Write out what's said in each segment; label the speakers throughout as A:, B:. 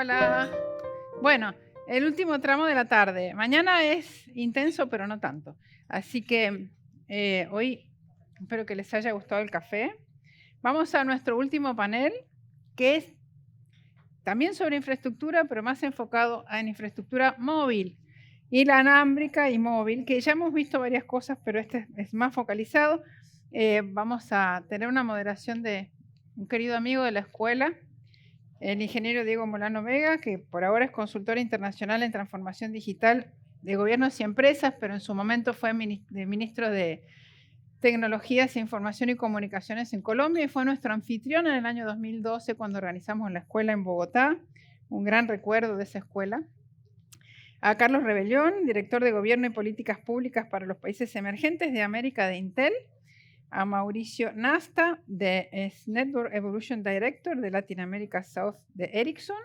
A: Hola. Bueno, el último tramo de la tarde. Mañana es intenso, pero no tanto. Así que hoy espero que les haya gustado el café. Vamos a nuestro último panel, que es también sobre infraestructura, pero más enfocado en infraestructura móvil, inalámbrica y móvil, que ya hemos visto varias cosas, pero este es más focalizado. Vamos a tener una moderación de un querido amigo de la escuela, el ingeniero Diego Molano Vega, que por ahora es consultor internacional en transformación digital de gobiernos y empresas, pero en su momento fue ministro de Tecnologías, Información y Comunicaciones en Colombia y fue nuestro anfitrión en el año 2012 cuando organizamos la escuela en Bogotá. Un gran recuerdo de esa escuela. A Carlos Rebellón, director de Gobierno y Políticas Públicas para los Países Emergentes de América de Intel. A Mauricio Nasta, de Network Evolution Director de Latin America South de Ericsson,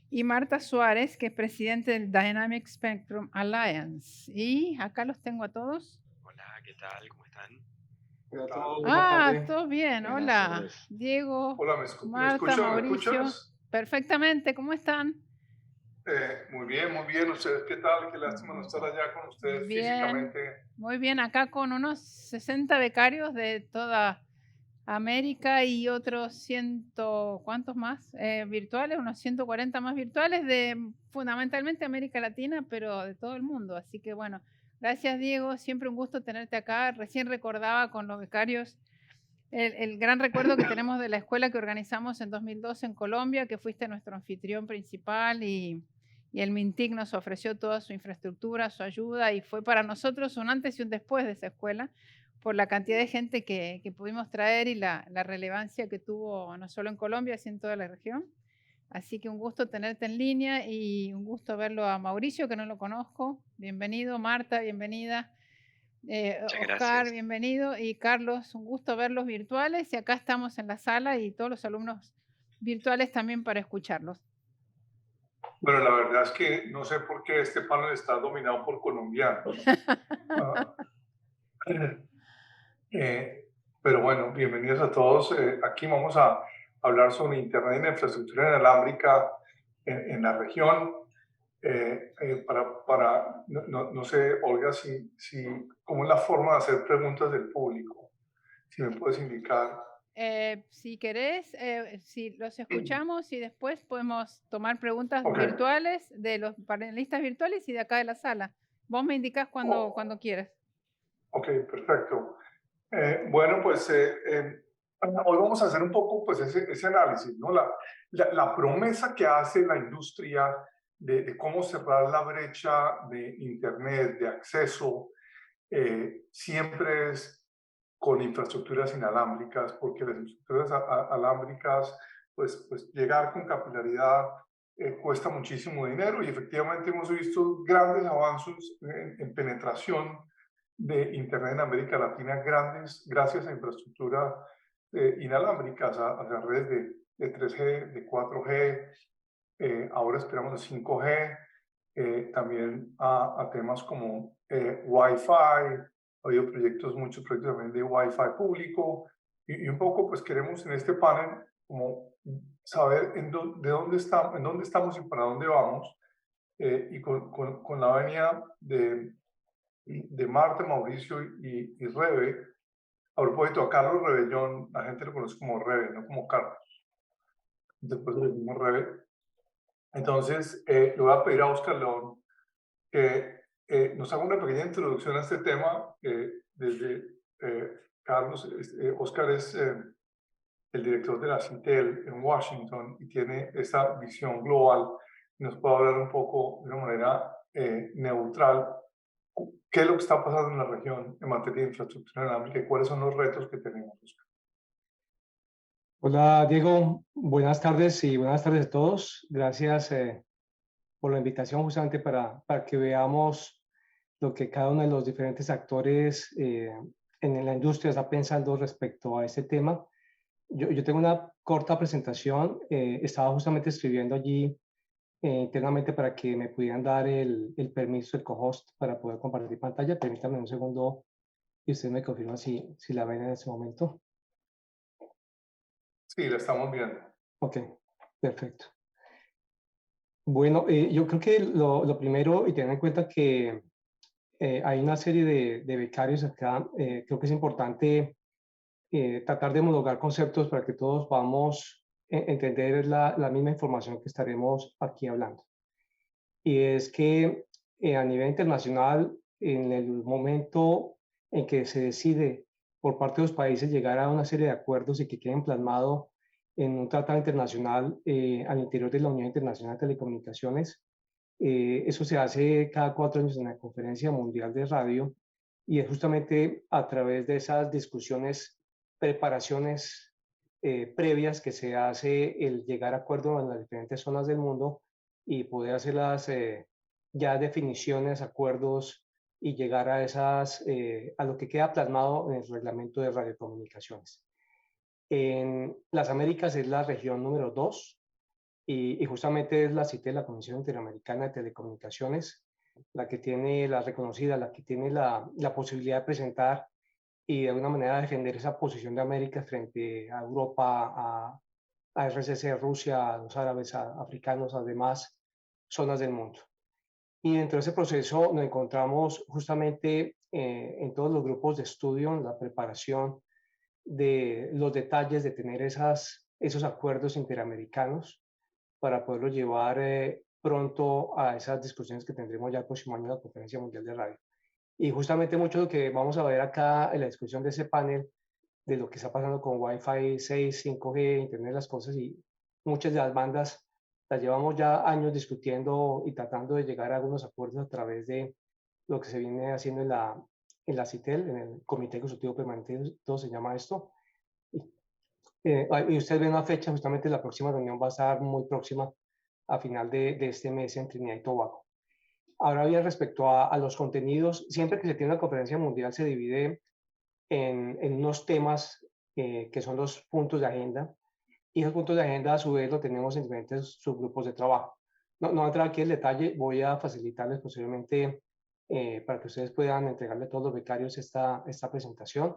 A: y Marta Suárez, que es presidente del Dynamic Spectrum Alliance. Y acá los tengo a todos.
B: Hola, ¿qué tal? ¿Cómo están?
C: Hola a todos, buenas tardes.
A: Todos bien.
C: Buenas
A: Hola,
C: tardes.
A: Diego,
C: Hola, ¿me
A: Marta,
C: escuchan? ¿Me
A: Mauricio.
C: escuchas?
A: Perfectamente, ¿cómo están?
C: Muy bien, muy bien. ¿Ustedes qué tal? Qué lástima no estar allá con ustedes
A: Bien,
C: físicamente.
A: muy bien. Acá con unos 60 becarios de toda América y otros ¿cuántos más? Virtuales, unos 140 más virtuales de fundamentalmente América Latina, pero de todo el mundo. Así que bueno, gracias Diego, siempre un gusto tenerte acá. Recién recordaba con los becarios el gran recuerdo que tenemos de la escuela que organizamos en 2012 en Colombia, que fuiste nuestro anfitrión principal y el MINTIC nos ofreció toda su infraestructura, su ayuda y fue para nosotros un antes y un después de esa escuela por la cantidad de gente que pudimos traer y la relevancia que tuvo no solo en Colombia, sino en toda la región. Así que un gusto tenerte en línea y un gusto verlo a Mauricio, que no lo conozco. Bienvenido, Marta, bienvenida.
B: Muchas
A: Oscar,
B: gracias.
A: bienvenido. Y Carlos, un gusto verlos virtuales. Y acá estamos en la sala y todos los alumnos virtuales también para escucharlos.
C: Bueno, la verdad es que no sé por qué este panel está dominado por colombianos. Ah, eh, pero bueno, bienvenidos a todos. Aquí vamos a hablar sobre Internet y la infraestructura inalámbrica en la región. No sé, Olga, cómo es la forma de hacer preguntas del público. Si me puedes indicar.
A: Si querés, si los escuchamos y después podemos tomar preguntas
C: Ok,
A: virtuales de los panelistas virtuales y de acá de la sala. Vos me indicás cuando quieras.
C: ok, perfecto. Bueno, pues hoy vamos a hacer un poco pues, ese análisis, ¿no? La promesa que hace la industria de cómo cerrar la brecha de Internet, de acceso, siempre es con infraestructuras inalámbricas, porque las infraestructuras alámbricas, pues llegar con capilaridad cuesta muchísimo dinero y efectivamente hemos visto grandes avances en penetración de Internet en América Latina, grandes gracias a infraestructura inalámbricas, a redes de 3G, de 4G, ahora esperamos de 5G, también a temas como Wi-Fi, ha habido proyectos, muchos proyectos también de Wi-Fi público, y un poco pues queremos en este panel como saber en dónde estamos y para dónde vamos, y con la venida de Marta, Mauricio y Rebe. A propósito, a Carlos Rebellón, la gente lo conoce como Rebe, no como Carlos. Después le decimos Rebe. Entonces, le voy a pedir a Oscar León que nos haga una pequeña introducción a este tema. Carlos, Oscar es el director de la CITEL en Washington y tiene esa visión global. Nos puede hablar un poco de una manera neutral qué es lo que está pasando en la región en materia de infraestructura inalámbrica y cuáles son los retos que tenemos, Oscar.
D: Hola Diego, buenas tardes y buenas tardes a todos. Gracias por la invitación justamente para que veamos lo que cada uno de los diferentes actores en la industria está pensando respecto a este tema. Yo tengo una corta presentación, estaba justamente escribiendo allí internamente para que me pudieran dar el permiso, el co-host para poder compartir pantalla. Permítanme un segundo y usted me confirma si la ven en ese momento.
C: Sí, la estamos viendo.
D: Ok, perfecto. Bueno, yo creo que lo primero, y tener en cuenta que hay una serie de becarios acá, creo que es importante tratar de homologar conceptos para que todos podamos entender la misma información que estaremos aquí hablando. Y es que a nivel internacional, en el momento en que se decide por parte de los países llegar a una serie de acuerdos y que queden plasmados en un tratado internacional al interior de la Unión Internacional de Telecomunicaciones, eso se hace cada 4 años en la Conferencia Mundial de Radio y es justamente a través de esas discusiones, preparaciones previas que se hace el llegar a acuerdos en las diferentes zonas del mundo y poder hacer las ya definiciones, acuerdos y llegar a a lo que queda plasmado en el reglamento de radiocomunicaciones. En las Américas es la región número 2 y justamente es la CITE, la Comisión Interamericana de Telecomunicaciones, la que tiene la reconocida, la que tiene la posibilidad de presentar y de alguna manera defender esa posición de América frente a Europa, a RCC, Rusia, a los árabes, a africanos, a demás zonas del mundo. Y dentro de ese proceso nos encontramos justamente en todos los grupos de estudio, en la preparación de los detalles de tener esos acuerdos interamericanos para poderlo llevar pronto a esas discusiones que tendremos ya el próximo año en la Conferencia Mundial de Radio. Y justamente mucho de lo que vamos a ver acá en la discusión de ese panel, de lo que está pasando con Wi-Fi 6, 5G, Internet de las Cosas y muchas de las bandas, las llevamos ya años discutiendo y tratando de llegar a algunos acuerdos a través de lo que se viene haciendo en la CITEL, en el Comité Consultivo Permanente, todo se llama esto. Y usted ve una fecha, justamente la próxima reunión va a estar muy próxima a final de este mes en Trinidad y Tobago. Ahora bien, respecto a los contenidos, siempre que se tiene una conferencia mundial se divide en unos temas que son los puntos de agenda, y esos puntos de agenda a su vez lo tenemos en diferentes subgrupos de trabajo. No voy a entrar aquí en detalle, voy a facilitarles posiblemente para que ustedes puedan entregarle a todos los becarios esta presentación.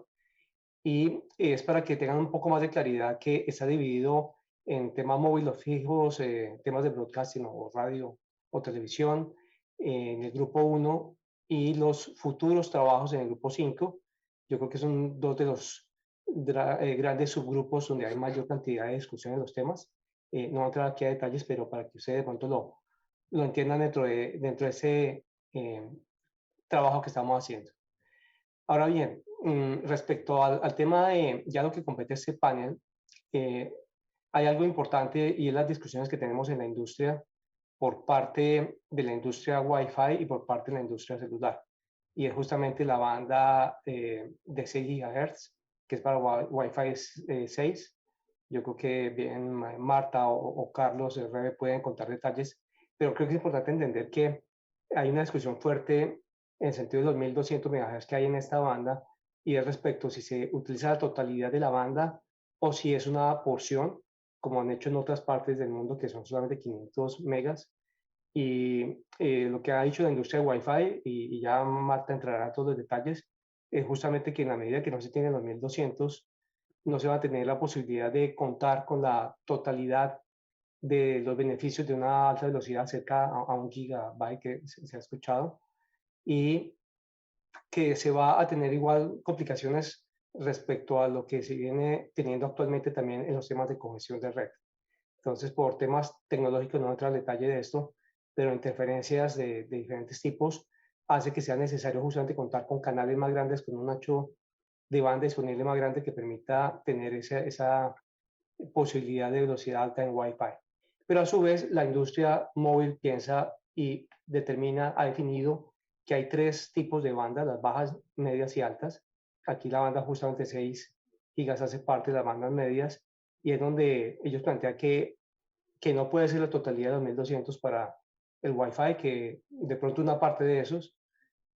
D: Y es para que tengan un poco más de claridad que está dividido en temas móviles fijos, temas de broadcasting o radio o televisión en el grupo 1 y los futuros trabajos en el grupo 5. Yo creo que son dos de los grandes subgrupos donde hay mayor cantidad de discusión en los temas. No voy a entrar aquí a detalles, pero para que ustedes de pronto lo entiendan dentro de ese trabajo que estamos haciendo. Ahora bien, respecto al tema de ya lo que compete este panel, hay algo importante y es las discusiones que tenemos en la industria por parte de la industria Wi-Fi y por parte de la industria celular. Y es justamente la banda de 6 GHz, que es para Wi-Fi 6. Yo creo que bien Marta o Carlos Rebe pueden contar detalles, pero creo que es importante entender que hay una discusión fuerte en el sentido de los 1200 MHz que hay en esta banda y es respecto si se utiliza la totalidad de la banda o si es una porción, como han hecho en otras partes del mundo que son solamente 500 megas. Y lo que ha dicho la industria de Wi-Fi, y ya Marta entrará a todos los detalles, es justamente que en la medida que no se tienen los 1200, no se va a tener la posibilidad de contar con la totalidad de los beneficios de una alta velocidad cerca a 1 gigabyte que se ha escuchado, y que se va a tener igual complicaciones respecto a lo que se viene teniendo actualmente también en los temas de congestión de red. Entonces, por temas tecnológicos, no entro al detalle de esto, pero interferencias de diferentes tipos hace que sea necesario justamente contar con canales más grandes, con un ancho de banda disponible más grande que permita tener esa posibilidad de velocidad alta en Wi-Fi. Pero a su vez, la industria móvil piensa y determina, ha definido que hay 3 tipos de bandas, las bajas, medias y altas. Aquí la banda justamente 6 gigas hace parte de las bandas medias y es donde ellos plantean que no puede ser la totalidad de 2200 para el Wi-Fi, que de pronto una parte de esos,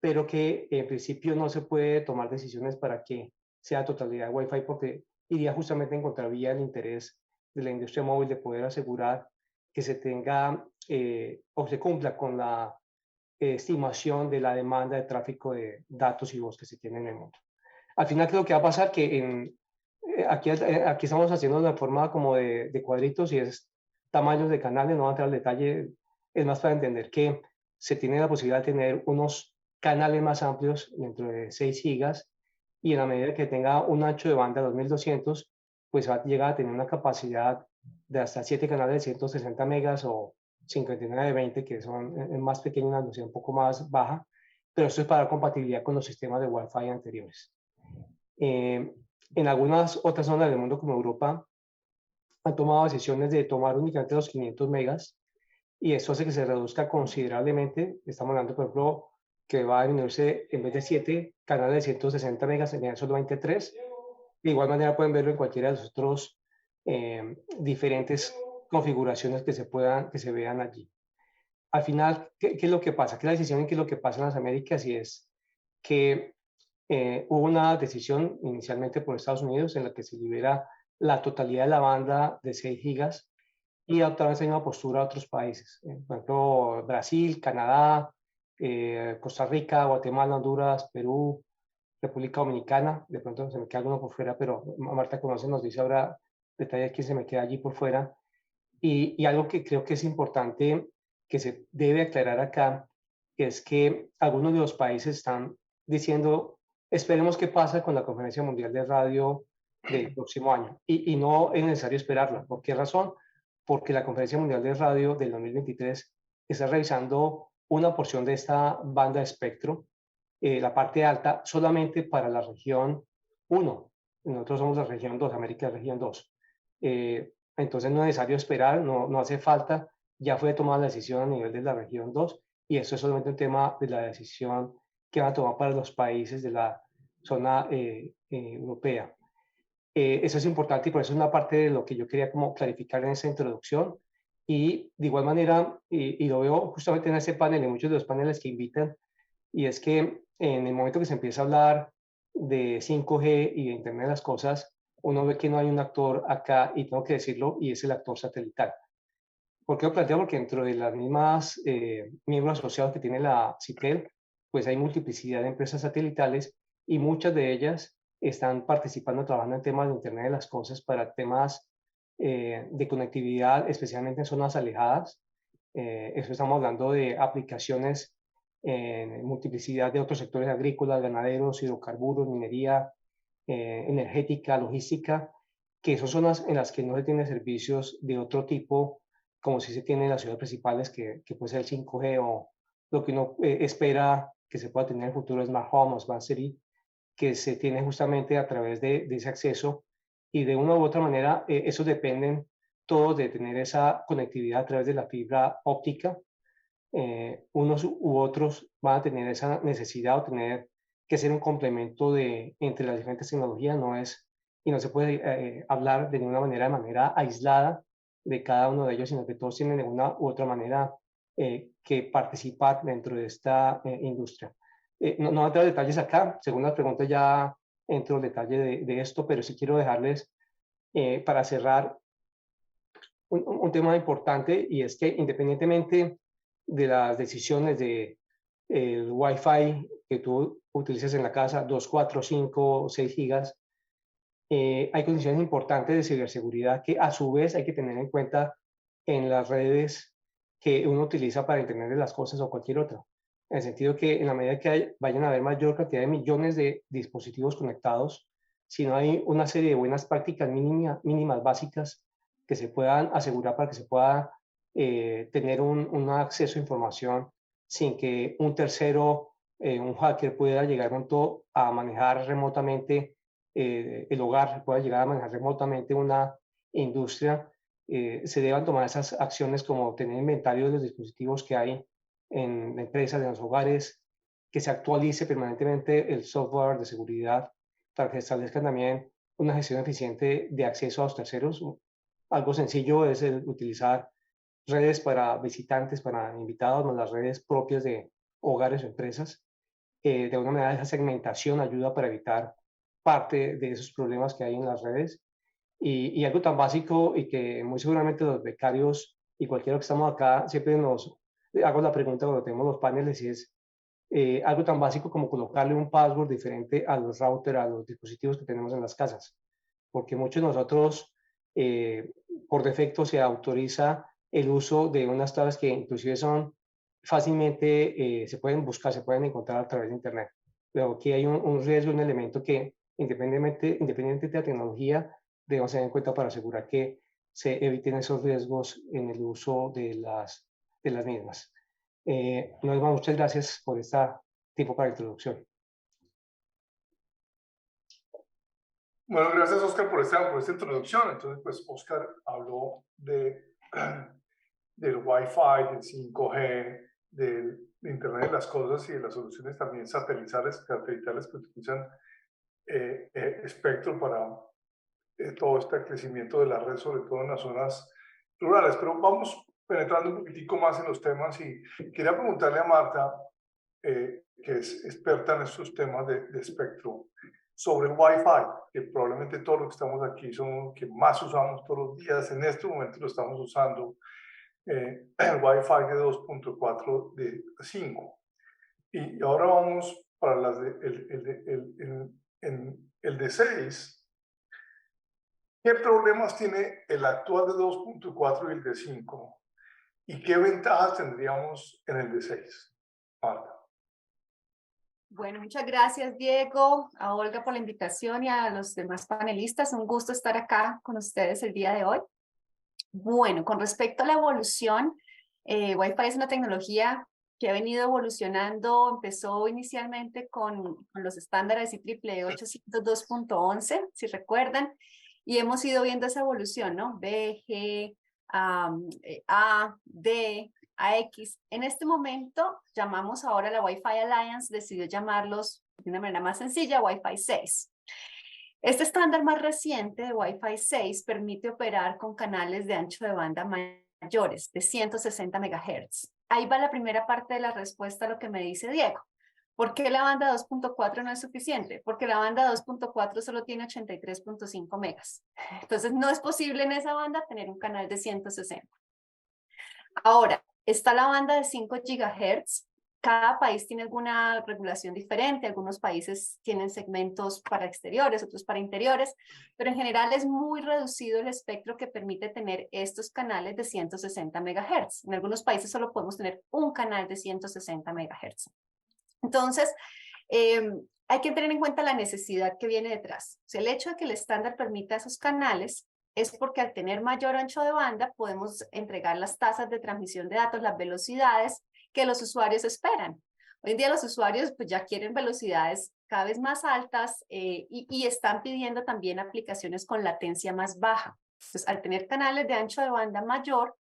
D: pero que en principio no se puede tomar decisiones para que sea totalidad de Wi-Fi porque iría justamente en contravía del interés de la industria móvil de poder asegurar que se tenga o se cumpla con la estimación de la demanda de tráfico de datos y voz que se tiene en el mundo. Al final creo que va a pasar que aquí estamos haciendo una forma como de cuadritos y es tamaños de canales, no voy a entrar al detalle, es más para entender que se tiene la posibilidad de tener unos canales más amplios dentro de 6 gigas y en la medida que tenga un ancho de banda 2200, pues va a llegar a tener una capacidad de hasta 7 canales de 160 megas o 59 de 20, que son más pequeños, una velocidad un poco más baja, pero esto es para dar compatibilidad con los sistemas de Wi-Fi anteriores. En algunas otras zonas del mundo, como Europa, han tomado decisiones de tomar únicamente los 500 megas y eso hace que se reduzca considerablemente. Estamos hablando, por ejemplo, que va a disminuirse en vez de 7 canales de 160 megas, serían solamente 3. De igual manera pueden verlo en cualquiera de los otros diferentes configuraciones que se vean allí. Al final, ¿qué es lo que pasa? ¿Qué es la decisión en qué es lo que pasa en las Américas? Y es que hubo una decisión inicialmente por Estados Unidos en la que se libera la totalidad de la banda de 6 gigas y adoptaron esa misma postura a otros países. Por ejemplo, Brasil, Canadá, Costa Rica, Guatemala, Honduras, Perú, República Dominicana. De pronto se me queda alguno por fuera, pero Marta conoce, nos dice ahora detalles que se me queda allí por fuera. Y algo que creo que es importante que se debe aclarar acá es que algunos de los países están diciendo, esperemos qué pasa con la Conferencia Mundial de Radio del próximo año. Y no es necesario esperarla. ¿Por qué razón? Porque la Conferencia Mundial de Radio del 2023 está revisando una porción de esta banda de espectro, la parte alta, solamente para la región 1. Nosotros somos la región 2, América región 2. Entonces no es necesario esperar, no hace falta, ya fue tomada la decisión a nivel de la región 2 y eso es solamente un tema de la decisión que van a tomar para los países de la zona europea. Eso es importante y por eso es una parte de lo que yo quería como clarificar en esa introducción. Y de igual manera, y lo veo justamente en ese panel, en muchos de los paneles que invitan, y es que en el momento que se empieza a hablar de 5G y de Internet de las Cosas, uno ve que no hay un actor acá, y tengo que decirlo, y es el actor satelital. ¿Por qué lo planteo? Porque dentro de las mismas miembros asociados que tiene la CITEL, pues hay multiplicidad de empresas satelitales y muchas de ellas están participando, trabajando en temas de Internet de las Cosas para temas de conectividad, especialmente en zonas alejadas. Eso estamos hablando de aplicaciones en multiplicidad de otros sectores agrícolas, ganaderos, hidrocarburos, minería, energética, logística, que son zonas en las que no se tienen servicios de otro tipo, como si se tiene en las ciudades principales, que puede ser el 5G o lo que uno espera que se pueda tener en el futuro, Smart Home o Smart City, que se tiene justamente a través de ese acceso y de una u otra manera, esos dependen todos de tener esa conectividad a través de la fibra óptica. Unos u otros van a tener esa necesidad o tener que ser un complemento entre las diferentes tecnologías, y no se puede hablar de ninguna manera aislada de cada uno de ellos, sino que todos tienen de una u otra manera que participar dentro de esta industria. No voy a entrar en detalles acá, según las preguntas ya entro en detalle de esto, pero sí quiero dejarles para cerrar un tema importante, y es que independientemente de las decisiones de el Wi-Fi que tú utilices en la casa, 2, 4, 5, 6 gigas, hay condiciones importantes de ciberseguridad que a su vez hay que tener en cuenta en las redes que uno utiliza para Internet de las Cosas o cualquier otra. En el sentido que en la medida que vayan a haber mayor cantidad de millones de dispositivos conectados, si no hay una serie de buenas prácticas mínimas básicas que se puedan asegurar para que se pueda tener un acceso a información sin que un tercero, un hacker, pueda llegar a manejar remotamente el hogar, pueda llegar a manejar remotamente una industria, se deban tomar esas acciones como tener inventario de los dispositivos que hay en empresas, en los hogares, que se actualice permanentemente el software de seguridad para que establezcan también una gestión eficiente de acceso a los terceros. Algo sencillo es el utilizar redes para visitantes, para invitados, más las redes propias de hogares o empresas. De alguna manera esa segmentación ayuda para evitar parte de esos problemas que hay en las redes. Y algo tan básico y que muy seguramente los becarios y cualquiera que estamos acá siempre nos hago la pregunta cuando tenemos los paneles, y es algo tan básico como colocarle un password diferente a los routers, a los dispositivos que tenemos en las casas. Porque muchos de nosotros por defecto se autoriza el uso de unas tablas que inclusive son fácilmente, se pueden buscar, se pueden encontrar a través de Internet. Pero aquí hay un riesgo, un elemento que independientemente de la tecnología, debemos tener en cuenta para asegurar que se eviten esos riesgos en el uso de las mismas. Norma, muchas gracias por este tiempo para la introducción.
C: Bueno, gracias Oscar por esta introducción. Entonces, pues Oscar habló del Wi-Fi, del 5G, de Internet de las Cosas y de las soluciones también satelitales que utilizan espectro para todo este crecimiento de la red, sobre todo en las zonas rurales. Pero vamos penetrando un poquitico más en los temas y quería preguntarle a Marta, que es experta en estos temas de espectro, sobre el Wi-Fi, que probablemente todos los que estamos aquí son que más usamos todos los días. En este momento lo estamos usando, el Wi-Fi de 2.4 de 5. Y ahora vamos para las el de 6. ¿Qué problemas tiene el actual de 2.4 y el de 5? ¿Y qué ventajas tendríamos en el de 6? Marta.
E: Bueno, muchas gracias, Diego, a Olga por la invitación y a los demás panelistas. Un gusto estar acá con ustedes el día de hoy. Bueno, con respecto a la evolución, Wi-Fi es una tecnología que ha venido evolucionando. Empezó inicialmente con los estándares IEEE 802.11, si recuerdan, y hemos ido viendo esa evolución, ¿no? B, G, A, D, AX. En este momento llamamos ahora la Wi-Fi Alliance, decidió llamarlos de una manera más sencilla Wi-Fi 6. Este estándar más reciente de Wi-Fi 6 permite operar con canales de ancho de banda mayores, de 160 MHz. Ahí va la primera parte de la respuesta a lo que me dice Diego. ¿Por qué la banda 2.4 no es suficiente? Porque la banda 2.4 solo tiene 83.5 megas. Entonces no es posible en esa banda tener un canal de 160. Ahora, está la banda de 5 GHz. Cada país tiene alguna regulación diferente. Algunos países tienen segmentos para exteriores, otros para interiores, pero en general es muy reducido el espectro que permite tener estos canales de 160 MHz. En algunos países solo podemos tener un canal de 160 MHz. Entonces, hay que tener en cuenta la necesidad que viene detrás. O sea, el hecho de que el estándar permita esos canales es porque al tener mayor ancho de banda podemos entregar las tasas de transmisión de datos, las velocidades que los usuarios esperan. Hoy en día los usuarios pues, ya quieren velocidades cada vez más altas y están pidiendo también aplicaciones con latencia más baja. Entonces, al tener canales de ancho de banda mayor,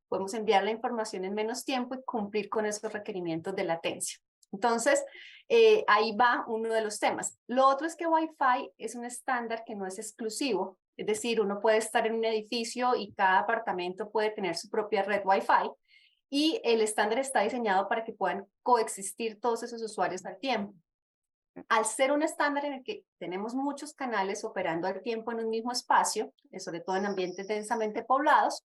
E: podemos enviar la información en menos tiempo y cumplir con esos requerimientos de latencia. Entonces, ahí va uno de los temas. Lo otro es que Wi-Fi es un estándar que no es exclusivo. Es decir, uno puede estar en un edificio y cada apartamento puede tener su propia red Wi-Fi y el estándar está diseñado para que puedan coexistir todos esos usuarios al tiempo. Al ser un estándar en el que tenemos muchos canales operando al tiempo en un mismo espacio, sobre todo en ambientes densamente poblados,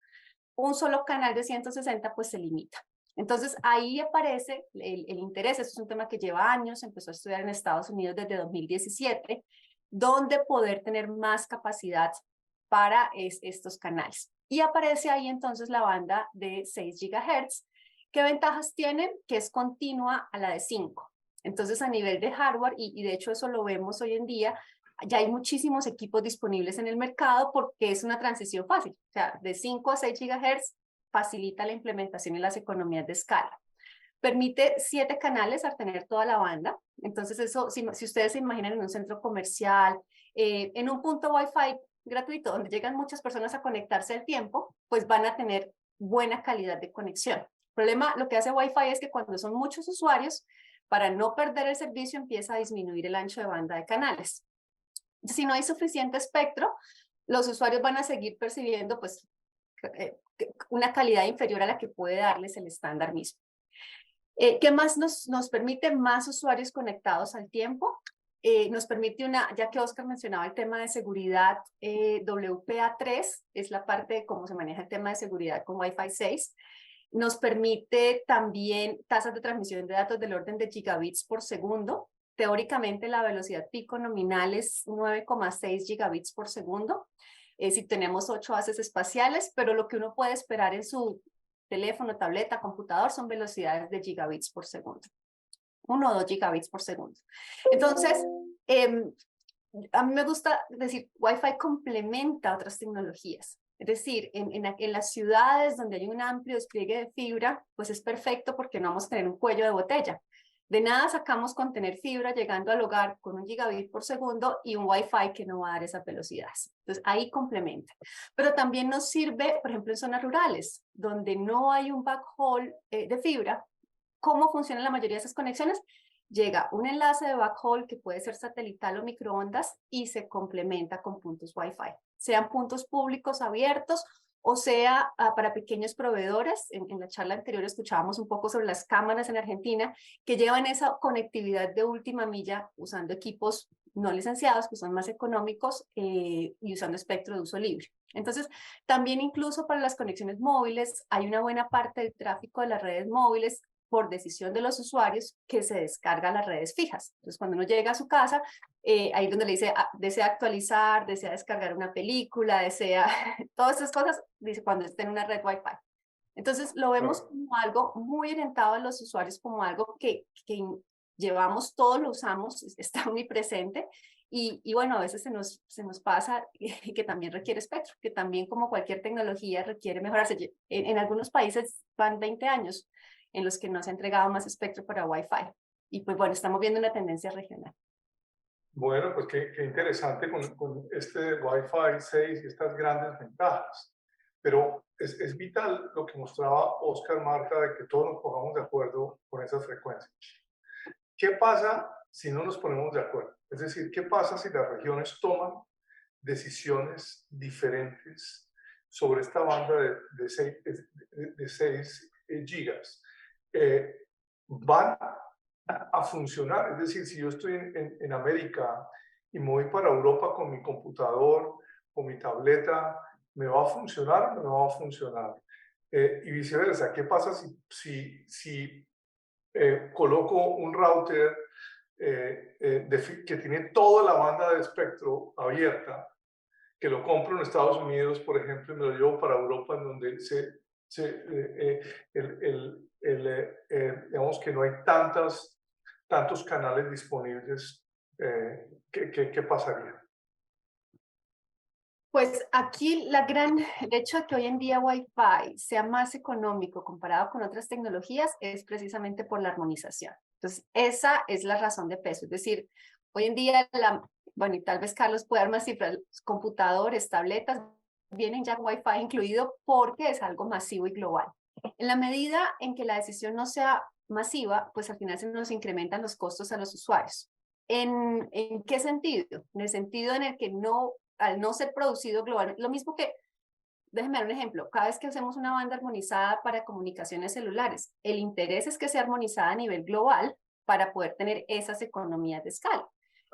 E: un solo canal de 160 pues se limita. Entonces ahí aparece el interés. Esto es un tema que lleva años, empezó a estudiar en Estados Unidos desde 2017, donde poder tener más capacidad para estos canales. Y aparece ahí entonces la banda de 6 GHz. ¿Qué ventajas tiene? Que es continua a la de 5. Entonces a nivel de hardware, y de hecho eso lo vemos hoy en día, ya hay muchísimos equipos disponibles en el mercado porque es una transición fácil. O sea, de 5 a 6 GHz facilita la implementación y las economías de escala. Permite 7 canales al tener toda la banda. Entonces eso, si ustedes se imaginan en un centro comercial, en un punto Wi-Fi gratuito donde llegan muchas personas a conectarse al tiempo, pues van a tener buena calidad de conexión. El problema, lo que hace Wi-Fi es que cuando son muchos usuarios, para no perder el servicio empieza a disminuir el ancho de banda de canales. Si no hay suficiente espectro, los usuarios van a seguir percibiendo pues, una calidad inferior a la que puede darles el estándar mismo. ¿Qué más nos permite? Más usuarios conectados al tiempo. Nos permite ya que Oscar mencionaba el tema de seguridad, WPA3 es la parte de cómo se maneja el tema de seguridad con Wi-Fi 6. Nos permite también tasas de transmisión de datos del orden de gigabits por segundo. Teóricamente la velocidad pico nominal es 9,6 gigabits por segundo. si tenemos 8 bases espaciales, pero lo que uno puede esperar en su teléfono, tableta, computador son velocidades de gigabits por segundo. 1 o 2 gigabits por segundo. Entonces, a mí me gusta decir, Wi-Fi complementa otras tecnologías. Es decir, en las ciudades donde hay un amplio despliegue de fibra, pues es perfecto porque no vamos a tener un cuello de botella. De nada sacamos con tener fibra llegando al hogar con 1 gigabit por segundo y un Wi-Fi que no va a dar esas velocidades. Entonces, ahí complementa. Pero también nos sirve, por ejemplo, en zonas rurales, donde no hay un backhaul de fibra. ¿Cómo funcionan la mayoría de esas conexiones? Llega un enlace de backhaul que puede ser satelital o microondas y se complementa con puntos Wi-Fi, sean puntos públicos abiertos o sea para pequeños proveedores. En la charla anterior escuchábamos un poco sobre las cámaras en Argentina que llevan esa conectividad de última milla usando equipos no licenciados que son más económicos y usando espectro de uso libre. Entonces, también incluso para las conexiones móviles hay una buena parte del tráfico de las redes móviles por decisión de los usuarios que se descarga las redes fijas. Entonces, cuando uno llega a su casa, ahí es donde le dice, desea actualizar, desea descargar una película, desea todas esas cosas, dice cuando esté en una red Wi-Fi. Entonces, lo vemos como algo muy orientado a los usuarios, como algo que llevamos, todos lo usamos, está muy presente. Y bueno, a veces se nos pasa que también requiere espectro, que también como cualquier tecnología requiere mejorarse. En algunos países van 20 años en los que no se ha entregado más espectro para Wi-Fi. Y pues bueno, estamos viendo una tendencia regional.
C: Bueno, pues qué interesante con este Wi-Fi 6 y estas grandes ventajas. Pero es vital lo que mostraba Oscar, Marta, de que todos nos pongamos de acuerdo con esas frecuencias. ¿Qué pasa si no nos ponemos de acuerdo? Es decir, ¿qué pasa si las regiones toman decisiones diferentes sobre esta banda de 6 gigas? Van a funcionar. Es decir, si yo estoy en América y me voy para Europa con mi computador, con mi tableta, ¿me va a funcionar o no me va a funcionar? Y viceversa, ¿qué pasa si coloco un router que tiene toda la banda de espectro abierta, que lo compro en Estados Unidos, por ejemplo, y me lo llevo para Europa, en donde digamos que no hay tantos canales disponibles? ¿Qué pasaría?
E: Pues aquí el hecho de que hoy en día Wi-Fi sea más económico comparado con otras tecnologías es precisamente por la armonización. Entonces, esa es la razón de peso. Es decir, hoy en día, bueno, y tal vez Carlos pueda dar más cifras, computadores, tabletas, vienen ya Wi-Fi incluido porque es algo masivo y global. En la medida en que la decisión no sea masiva, pues al final se nos incrementan los costos a los usuarios. ¿En qué sentido? En el sentido en el que al no ser producido global, lo mismo que, déjenme dar un ejemplo, cada vez que hacemos una banda armonizada para comunicaciones celulares, el interés es que sea armonizada a nivel global para poder tener esas economías de escala.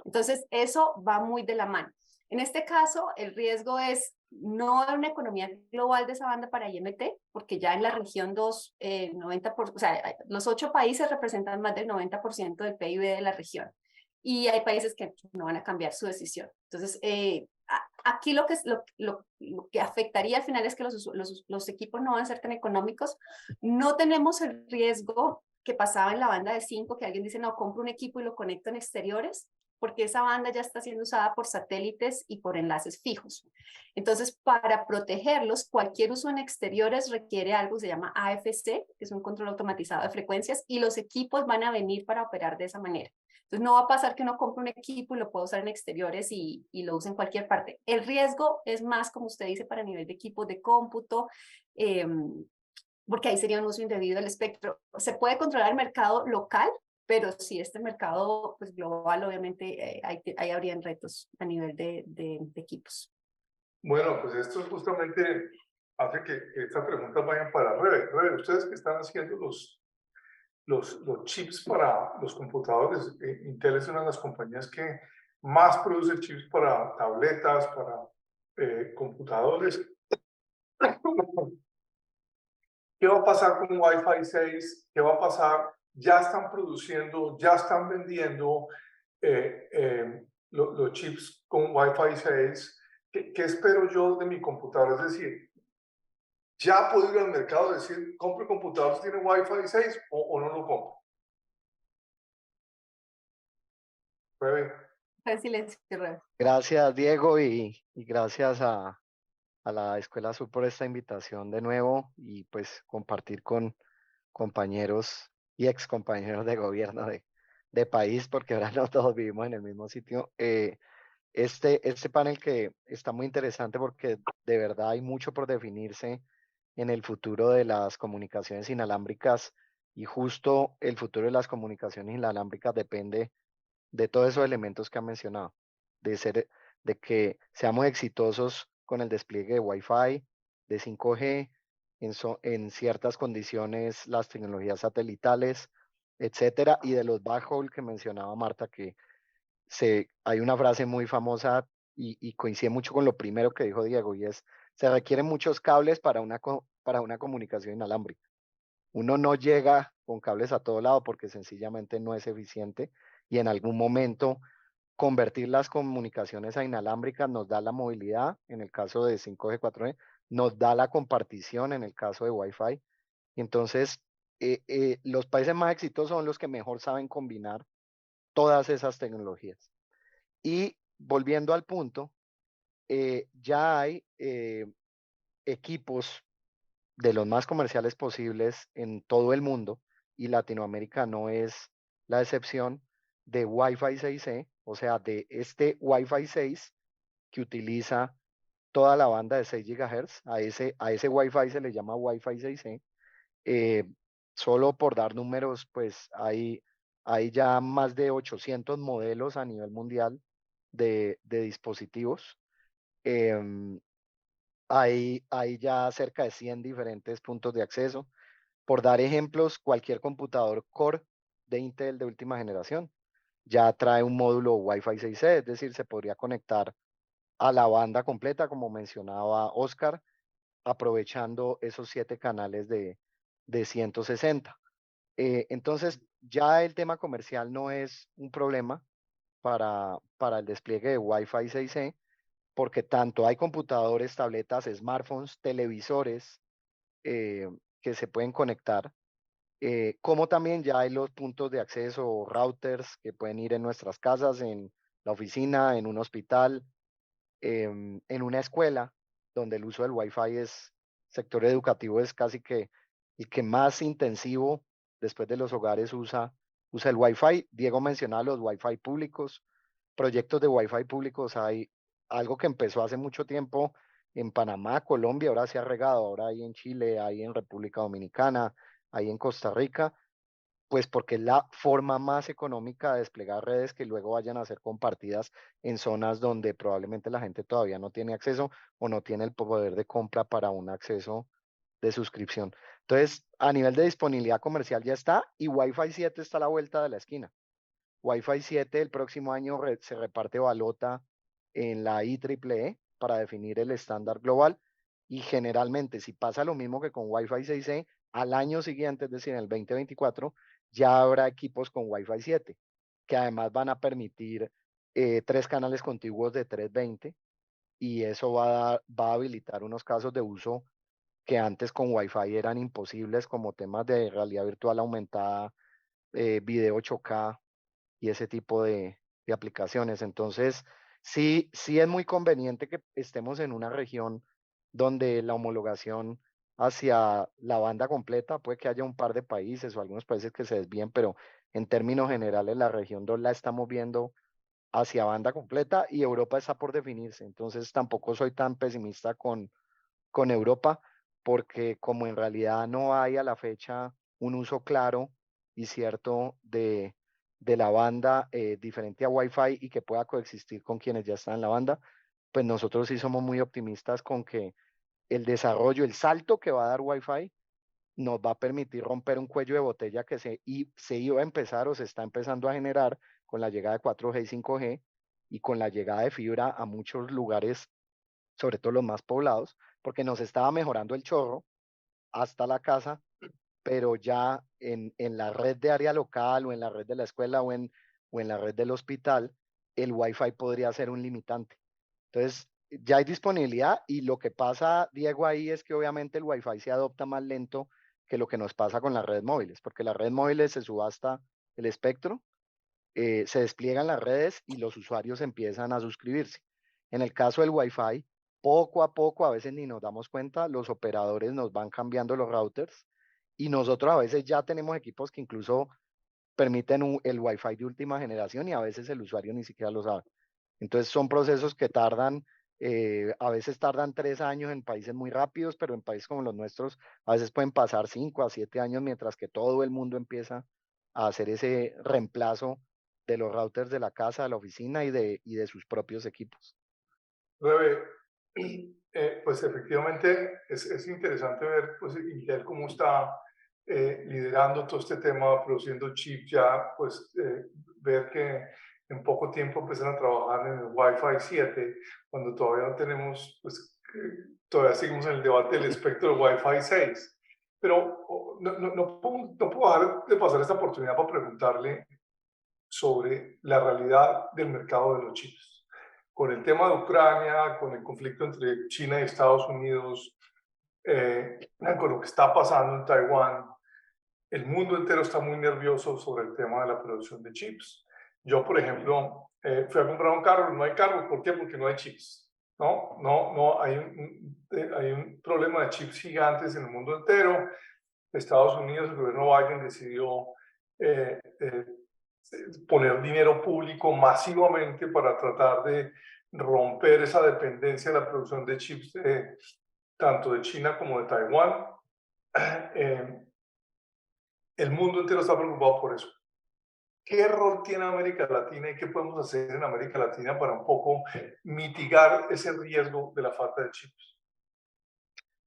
E: Entonces, eso va muy de la mano. En este caso, el riesgo es no dar una economía global de esa banda para IMT, porque ya en la región 2, 90%, o sea, los 8 países representan más del 90% del PIB de la región. Y hay países que no van a cambiar su decisión. Entonces, aquí lo que afectaría al final es que los equipos no van a ser tan económicos. No tenemos el riesgo que pasaba en la banda de 5, que alguien dice, no, compro un equipo y lo conecto en exteriores, porque esa banda ya está siendo usada por satélites y por enlaces fijos. Entonces, para protegerlos, cualquier uso en exteriores requiere algo que se llama AFC, que es un control automatizado de frecuencias, y los equipos van a venir para operar de esa manera. Entonces, no va a pasar que uno compre un equipo y lo pueda usar en exteriores y lo use en cualquier parte. El riesgo es más, como usted dice, para nivel de equipos de cómputo, porque ahí sería un uso indebido del espectro. Se puede controlar el mercado local, pero si este mercado pues, global, obviamente, ahí habrían retos a nivel de equipos.
C: Bueno, pues esto justamente hace que estas preguntas vayan para Rebe. Rebe, ustedes que están haciendo los chips para los computadores, Intel es una de las compañías que más produce chips para tabletas, para computadores. ¿Qué va a pasar con Wi-Fi 6? ¿Qué va a pasar? Ya están produciendo, ya están vendiendo los chips con Wi-Fi 6. ¿qué espero yo de mi computador? Es decir, ¿ya puedo ir al mercado y decir, compre el computador si tiene Wi-Fi 6 o no lo compro? Bebé.
E: Silencio, Rebe.
F: Gracias, Diego, y gracias a la Escuela Azul por esta invitación de nuevo y pues compartir con compañeros y ex compañeros de gobierno de país, porque ahora no todos vivimos en el mismo sitio. Este panel que está muy interesante porque de verdad hay mucho por definirse en el futuro de las comunicaciones inalámbricas y justo el futuro de las comunicaciones inalámbricas depende de todos esos elementos que han mencionado, de que seamos exitosos con el despliegue de Wi-Fi, de 5G, en ciertas condiciones, las tecnologías satelitales, etcétera, y de los backhaul que mencionaba Marta, que hay una frase muy famosa y coincide mucho con lo primero que dijo Diego, y es, se requieren muchos cables para una comunicación inalámbrica. Uno no llega con cables a todo lado porque sencillamente no es eficiente y en algún momento convertir las comunicaciones a inalámbricas nos da la movilidad, en el caso de 5G, 4G, nos da la compartición en el caso de Wi-Fi. Entonces, los países más exitosos son los que mejor saben combinar todas esas tecnologías. Y volviendo al punto, ya hay equipos de los más comerciales posibles en todo el mundo, y Latinoamérica no es la excepción, de Wi-Fi 6E, o sea, de este Wi-Fi 6 que utiliza toda la banda de 6 GHz. A ese Wi-Fi se le llama Wi-Fi 6E. Eh, Solo por dar números, pues hay ya más de 800 modelos a nivel mundial de dispositivos. Em, hay ya cerca de 100 diferentes puntos de acceso. Por dar ejemplos, cualquier computador Core de Intel de última generación ya trae un módulo Wi-Fi 6E, es decir, se podría conectar a la banda completa, como mencionaba Oscar, aprovechando esos 7 canales de 160. Entonces, ya el tema comercial no es un problema para el despliegue de Wi-Fi 6E, porque tanto hay computadores, tabletas, smartphones, televisores que se pueden conectar, como también ya hay los puntos de acceso o routers que pueden ir en nuestras casas, en la oficina, en un hospital, en una escuela, donde el uso del Wi-Fi sector educativo es casi que el que más intensivo después de los hogares usa el Wi-Fi. Diego mencionaba los Wi-Fi públicos, proyectos de Wi-Fi públicos. Hay algo que empezó hace mucho tiempo en Panamá, Colombia, ahora se ha regado, ahora hay en Chile, hay en República Dominicana, hay en Costa Rica, pues porque es la forma más económica de desplegar redes que luego vayan a ser compartidas en zonas donde probablemente la gente todavía no tiene acceso o no tiene el poder de compra para un acceso de suscripción. Entonces, a nivel de disponibilidad comercial ya está, y Wi-Fi 7 está a la vuelta de la esquina. Wi-Fi 7 el próximo año se reparte balota en la IEEE para definir el estándar global, y generalmente si pasa lo mismo que con Wi-Fi 6E, al año siguiente, es decir, en el 2024, ya habrá equipos con Wi-Fi 7, que además van a permitir 3 canales contiguos de 320, y eso va a habilitar unos casos de uso que antes con Wi-Fi eran imposibles, como temas de realidad virtual aumentada, video 8K y ese tipo de aplicaciones. Entonces, sí es muy conveniente que estemos en una región donde la homologación hacia la banda completa, puede que haya un par de países o algunos países que se desvíen, pero en términos generales la región 2 la estamos viendo hacia banda completa, y Europa está por definirse. Entonces tampoco soy tan pesimista con Europa, porque como en realidad no hay a la fecha un uso claro y cierto de la banda diferente a Wi-Fi y que pueda coexistir con quienes ya están en la banda, pues nosotros sí somos muy optimistas con que el desarrollo, el salto que va a dar Wi-Fi nos va a permitir romper un cuello de botella que se iba a empezar o se está empezando a generar con la llegada de 4G y 5G, y con la llegada de fibra a muchos lugares, sobre todo los más poblados, porque nos estaba mejorando el chorro hasta la casa, pero ya en la red de área local o en la red de la escuela o en la red del hospital, el Wi-Fi podría ser un limitante. Entonces, ya hay disponibilidad y lo que pasa, Diego, ahí es que obviamente el Wi-Fi se adopta más lento que lo que nos pasa con las redes móviles, porque las redes móviles se subasta el espectro, se despliegan las redes y los usuarios empiezan a suscribirse. En el caso del Wi-Fi, poco a poco, a veces ni nos damos cuenta, los operadores nos van cambiando los routers y nosotros a veces ya tenemos equipos que incluso permiten el Wi-Fi de última generación y a veces el usuario ni siquiera lo sabe. Entonces son procesos que tardan, a veces tardan 3 años en países muy rápidos, pero en países como los nuestros a veces pueden pasar 5 a 7 años mientras que todo el mundo empieza a hacer ese reemplazo de los routers de la casa, de la oficina y de sus propios equipos.
C: Rebe, pues efectivamente es interesante ver pues, Intel cómo está liderando todo este tema, produciendo chips ya, pues ver que en poco tiempo empiezan a trabajar en el Wi-Fi 7, cuando todavía no tenemos, pues todavía seguimos en el debate del espectro del Wi-Fi 6. Pero no puedo dejar de pasar esta oportunidad para preguntarle sobre la realidad del mercado de los chips. Con el tema de Ucrania, con el conflicto entre China y Estados Unidos, con lo que está pasando en Taiwán, el mundo entero está muy nervioso sobre el tema de la producción de chips. Yo, por ejemplo, fui a comprar un carro, no hay carros. ¿Por qué? Porque no hay chips. No, hay un problema de chips gigantes en el mundo entero. Estados Unidos, el gobierno Biden decidió poner dinero público masivamente para tratar de romper esa dependencia de la producción de chips tanto de China como de Taiwán. El mundo entero está preocupado por eso. ¿Qué rol tiene América Latina y qué podemos hacer en América Latina para un poco mitigar ese riesgo de la falta de chips?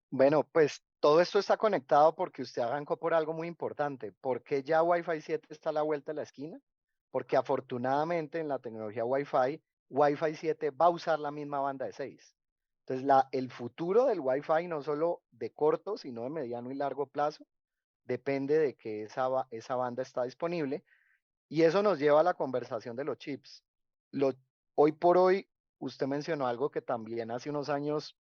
F: Bueno, pues todo esto está conectado porque usted arrancó por algo muy importante. ¿Por qué ya Wi-Fi 7 está a la vuelta de la esquina? Porque afortunadamente en la tecnología Wi-Fi, Wi-Fi 7 va a usar la misma banda de 6. Entonces, el futuro del Wi-Fi no solo de corto, sino de mediano y largo plazo, depende de que esa banda está disponible. Y eso nos lleva a la conversación de los chips. Lo, Hoy por hoy, usted mencionó algo que también hace unos años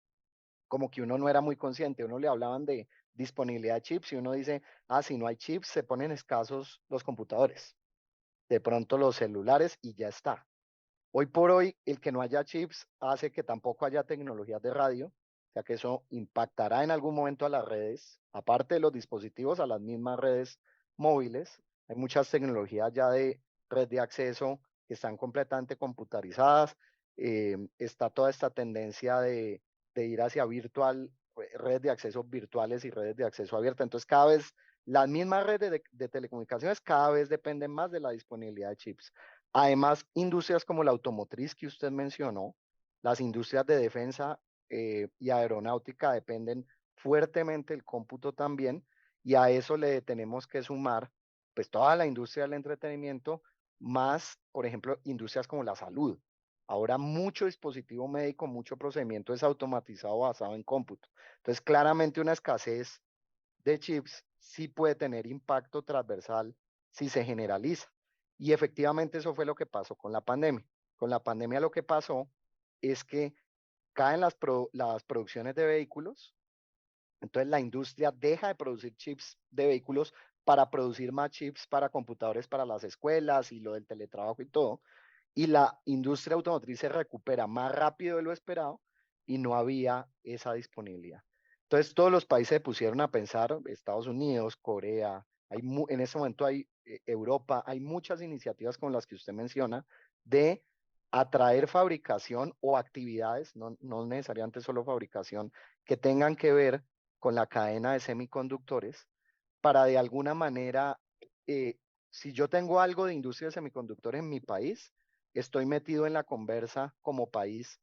F: como que uno no era muy consciente, uno le hablaban de disponibilidad de chips y uno dice, si no hay chips, se ponen escasos los computadores, de pronto los celulares y ya está. Hoy por hoy, el que no haya chips hace que tampoco haya tecnologías de radio, o sea que eso impactará en algún momento a las redes, aparte de los dispositivos, a las mismas redes móviles. Hay muchas tecnologías ya de red de acceso que están completamente computarizadas. Está toda esta tendencia de ir hacia virtual, redes de acceso virtuales y redes de acceso abierta. Entonces, cada vez las mismas redes de telecomunicaciones cada vez dependen más de la disponibilidad de chips. Además, industrias como la automotriz que usted mencionó, las industrias de defensa y aeronáutica dependen fuertemente del cómputo también, y a eso le tenemos que sumar pues toda la industria del entretenimiento, más, por ejemplo, industrias como la salud. Ahora mucho dispositivo médico, mucho procedimiento es automatizado basado en cómputo. Entonces, claramente una escasez de chips sí puede tener impacto transversal si se generaliza. Y efectivamente eso fue lo que pasó con la pandemia. Con la pandemia lo que pasó es que caen las producciones de vehículos, entonces la industria deja de producir chips de vehículos para producir más chips para computadores para las escuelas y lo del teletrabajo y todo. Y la industria automotriz se recupera más rápido de lo esperado y no había esa disponibilidad. Entonces todos los países se pusieron a pensar, Estados Unidos, Corea, en este momento hay Europa, hay muchas iniciativas como las que usted menciona de atraer fabricación o actividades, no necesariamente solo fabricación, que tengan que ver con la cadena de semiconductores para de alguna manera, si yo tengo algo de industria de semiconductores en mi país, estoy metido en la conversa como país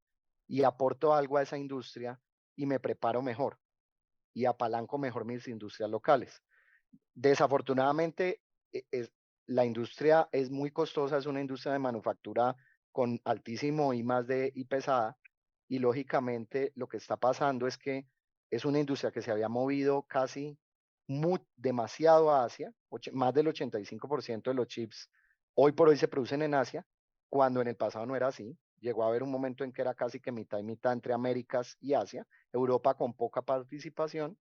F: y aporto algo a esa industria y me preparo mejor y apalanco mejor mis industrias locales. Desafortunadamente, la industria es muy costosa, es una industria de manufactura con altísimo I+D y pesada, y lógicamente lo que está pasando es que es una industria que se había movido casi demasiado a Asia, más del 85% de los chips hoy por hoy se producen en Asia, cuando en el pasado no era así. llegó a haber un momento en que era casi que mitad y mitad entre Américas y Asia, Europa con poca participación,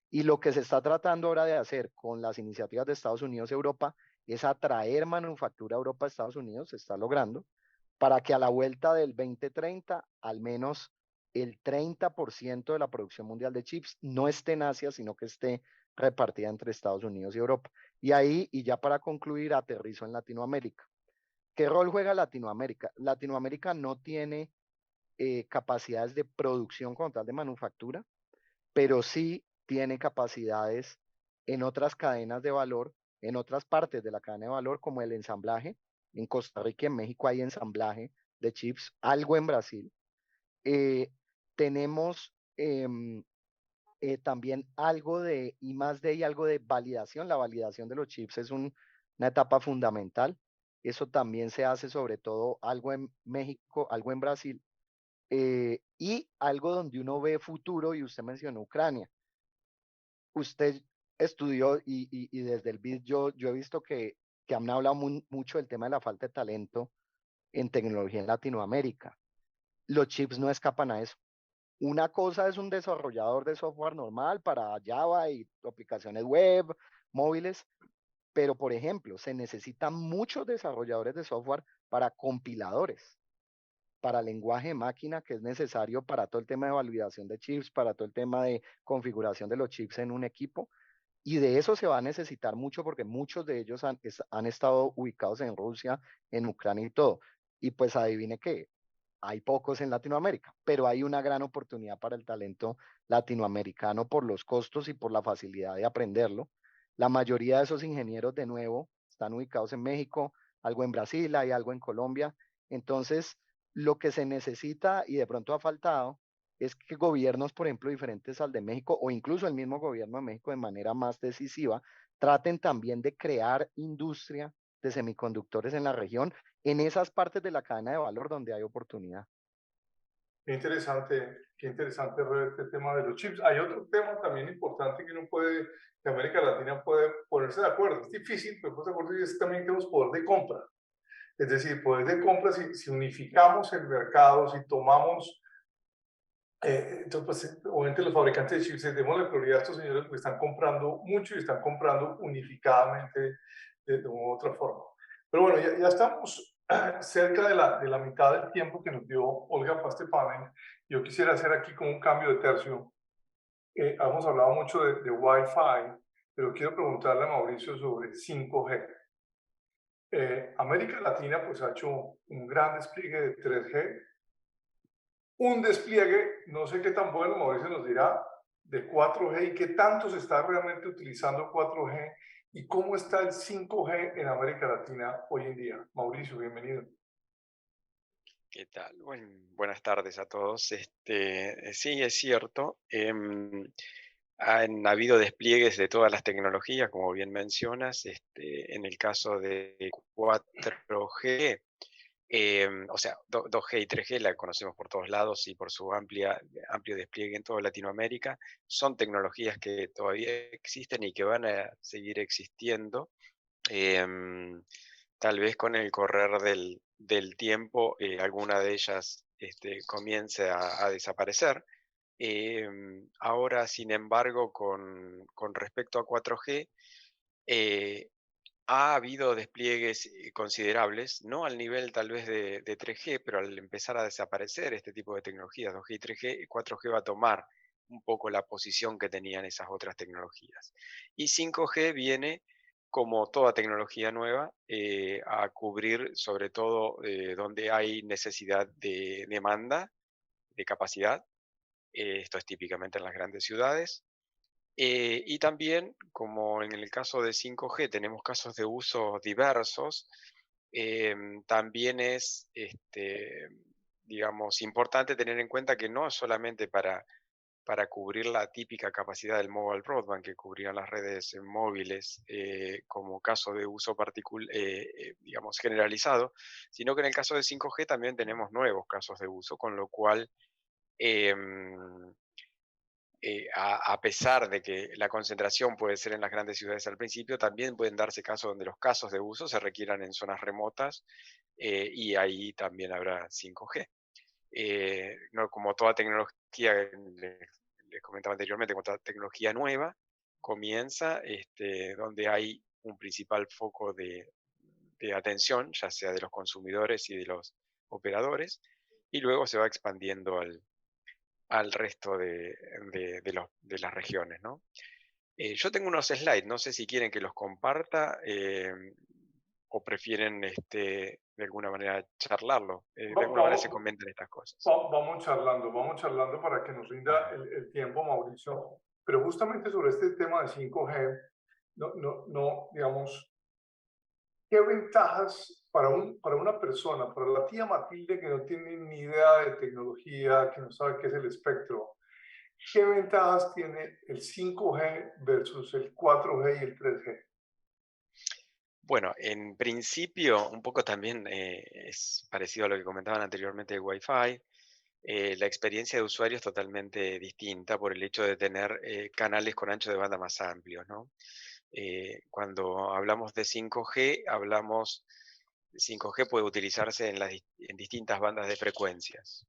F: y lo que se está tratando ahora de hacer con las iniciativas de Estados Unidos y Europa es atraer manufactura a Europa a Estados Unidos, se está logrando, para que a la vuelta del 2030 al menos el 30% de la producción mundial de chips no esté en Asia, sino que esté repartida entre Estados Unidos y Europa. Y ahí, y ya para concluir, aterrizo en Latinoamérica. ¿Qué rol juega Latinoamérica? Latinoamérica no tiene capacidades de producción como tal de manufactura, pero sí tiene capacidades en otras cadenas de valor, en otras partes de la cadena de valor, como el ensamblaje. En Costa Rica y en México hay ensamblaje de chips, algo en Brasil. Tenemos también algo de I+D y algo de validación. La validación de los chips es una etapa fundamental. Eso también se hace sobre todo algo en México, algo en Brasil, y algo donde uno ve futuro, y usted mencionó Ucrania. Usted estudió y desde el BID yo he visto que han hablado mucho del tema de la falta de talento en tecnología en Latinoamérica. Los chips no escapan a eso. Una cosa es un desarrollador de software normal para Java y aplicaciones web, móviles, pero por ejemplo, se necesitan muchos desarrolladores de software para compiladores, para lenguaje de máquina, que es necesario para todo el tema de validación de chips, para todo el tema de configuración de los chips en un equipo. Y de eso se va a necesitar mucho porque muchos de ellos han estado ubicados en Rusia, en Ucrania y todo. Y pues adivine qué, hay pocos en Latinoamérica, pero hay una gran oportunidad para el talento latinoamericano por los costos y por la facilidad de aprenderlo. La mayoría de esos ingenieros, de nuevo, están ubicados en México, algo en Brasil, hay algo en Colombia. Entonces, lo que se necesita y de pronto ha faltado es que gobiernos, por ejemplo, diferentes al de México o incluso el mismo gobierno de México de manera más decisiva, traten también de crear industria de semiconductores en la región, en esas partes de la cadena de valor donde hay oportunidad.
C: Qué interesante ver este tema de los chips. Hay otro tema también importante que que América Latina puede ponerse de acuerdo. Es difícil, pero ponerse de acuerdo, y es también que tenemos poder de compra. Es decir, poder de compra, si unificamos el mercado, si tomamos, entonces, pues, obviamente los fabricantes de chips, demos la prioridad a estos señores que están comprando mucho y están comprando unificadamente de una u otra forma. Pero bueno, ya estamos cerca de la mitad del tiempo que nos dio Olga para este panel. Yo quisiera hacer aquí como un cambio de tercio. Hemos hablado mucho de Wi-Fi, pero quiero preguntarle a Mauricio sobre 5G. América Latina pues ha hecho un gran despliegue de 3G, un despliegue, no sé qué tan bueno, Mauricio nos dirá, de 4G y qué tanto se está realmente utilizando 4G y cómo está el 5G en América Latina hoy en día. Mauricio, bienvenido.
B: ¿Qué tal? Buenas tardes a todos. Sí, es cierto. Han habido despliegues de todas las tecnologías, como bien mencionas. En el caso de 4G, o sea, 2G y 3G la conocemos por todos lados y por su amplio despliegue en toda Latinoamérica. Son tecnologías que todavía existen y que van a seguir existiendo. Tal vez con el correr del tiempo alguna de ellas comience a desaparecer. Ahora, sin embargo, con respecto a 4G, ha habido despliegues considerables, no al nivel tal vez de 3G, pero al empezar a desaparecer este tipo de tecnologías, 2G y 3G, 4G va a tomar un poco la posición que tenían esas otras tecnologías. Y 5G viene, como toda tecnología nueva, a cubrir sobre todo donde hay necesidad de demanda, de capacidad. Esto es típicamente en las grandes ciudades. Y también, como en el caso de 5G, tenemos casos de uso diversos, también es, digamos, importante tener en cuenta que no es solamente para cubrir la típica capacidad del mobile broadband que cubrían las redes móviles como caso de uso digamos, generalizado, sino que en el caso de 5G también tenemos nuevos casos de uso, con lo cual em, a pesar de que la concentración puede ser en las grandes ciudades al principio, también pueden darse casos donde los casos de uso se requieran en zonas remotas, y ahí también habrá 5G. No, como toda tecnología, les comentaba anteriormente, como toda tecnología nueva, comienza donde hay un principal foco de atención, ya sea de los consumidores y de los operadores, y luego se va expandiendo al resto de las regiones, ¿no? Yo tengo unos slides, no sé si quieren que los comparta o prefieren de alguna manera charlarlo. De alguna manera se comentan estas cosas.
C: Vamos charlando para que nos rinda el tiempo, Mauricio. Pero justamente sobre este tema de 5G, digamos, ¿qué ventajas para una persona, para la tía Matilde que no tiene ni idea de tecnología, que no sabe qué es el espectro, qué ventajas tiene el 5G versus el 4G y el 3G?
B: Bueno, en principio, un poco también es parecido a lo que comentaban anteriormente de Wi-Fi. La experiencia de usuario es totalmente distinta por el hecho de tener canales con ancho de banda más amplios, ¿no? Cuando hablamos de 5G, 5G puede utilizarse en distintas bandas de frecuencias.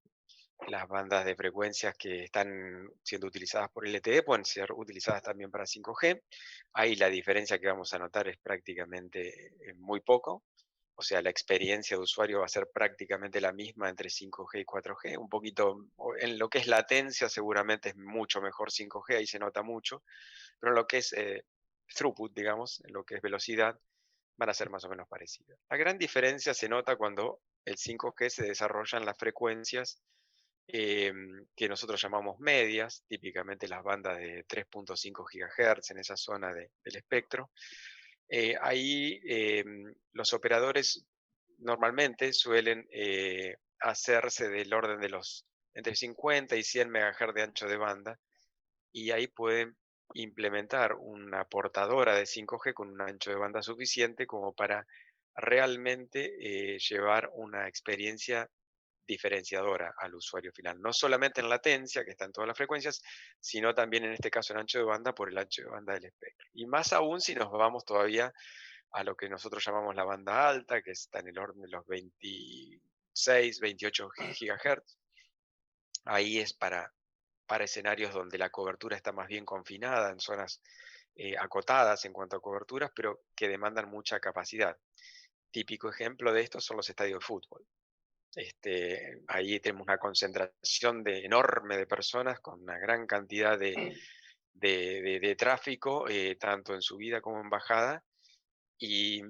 B: Las bandas de frecuencias que están siendo utilizadas por LTE pueden ser utilizadas también para 5G. Ahí la diferencia que vamos a notar es prácticamente muy poco. O sea, la experiencia de usuario va a ser prácticamente la misma entre 5G y 4G. Un poquito, en lo que es latencia seguramente es mucho mejor 5G, ahí se nota mucho. Pero en lo que es throughput, digamos, en lo que es velocidad, van a ser más o menos parecidas. La gran diferencia se nota cuando el 5G se desarrolla en las frecuencias que nosotros llamamos medias, típicamente las bandas de 3.5 GHz en esa zona del espectro. Ahí los operadores normalmente suelen hacerse del orden de los entre 50 y 100 MHz de ancho de banda, y ahí pueden implementar una portadora de 5G con un ancho de banda suficiente como para realmente llevar una experiencia diferenciadora al usuario final. No solamente en latencia, que está en todas las frecuencias, sino también en este caso en ancho de banda por el ancho de banda del espectro. Y más aún si nos vamos todavía a lo que nosotros llamamos la banda alta, que está en el orden de los 26, 28 GHz. Ahí es para escenarios donde la cobertura está más bien confinada, en zonas acotadas en cuanto a coberturas, pero que demandan mucha capacidad. Típico ejemplo de esto son los estadios de fútbol. Ahí tenemos una concentración enorme de personas con una gran cantidad de tráfico, tanto en subida como en bajada. Y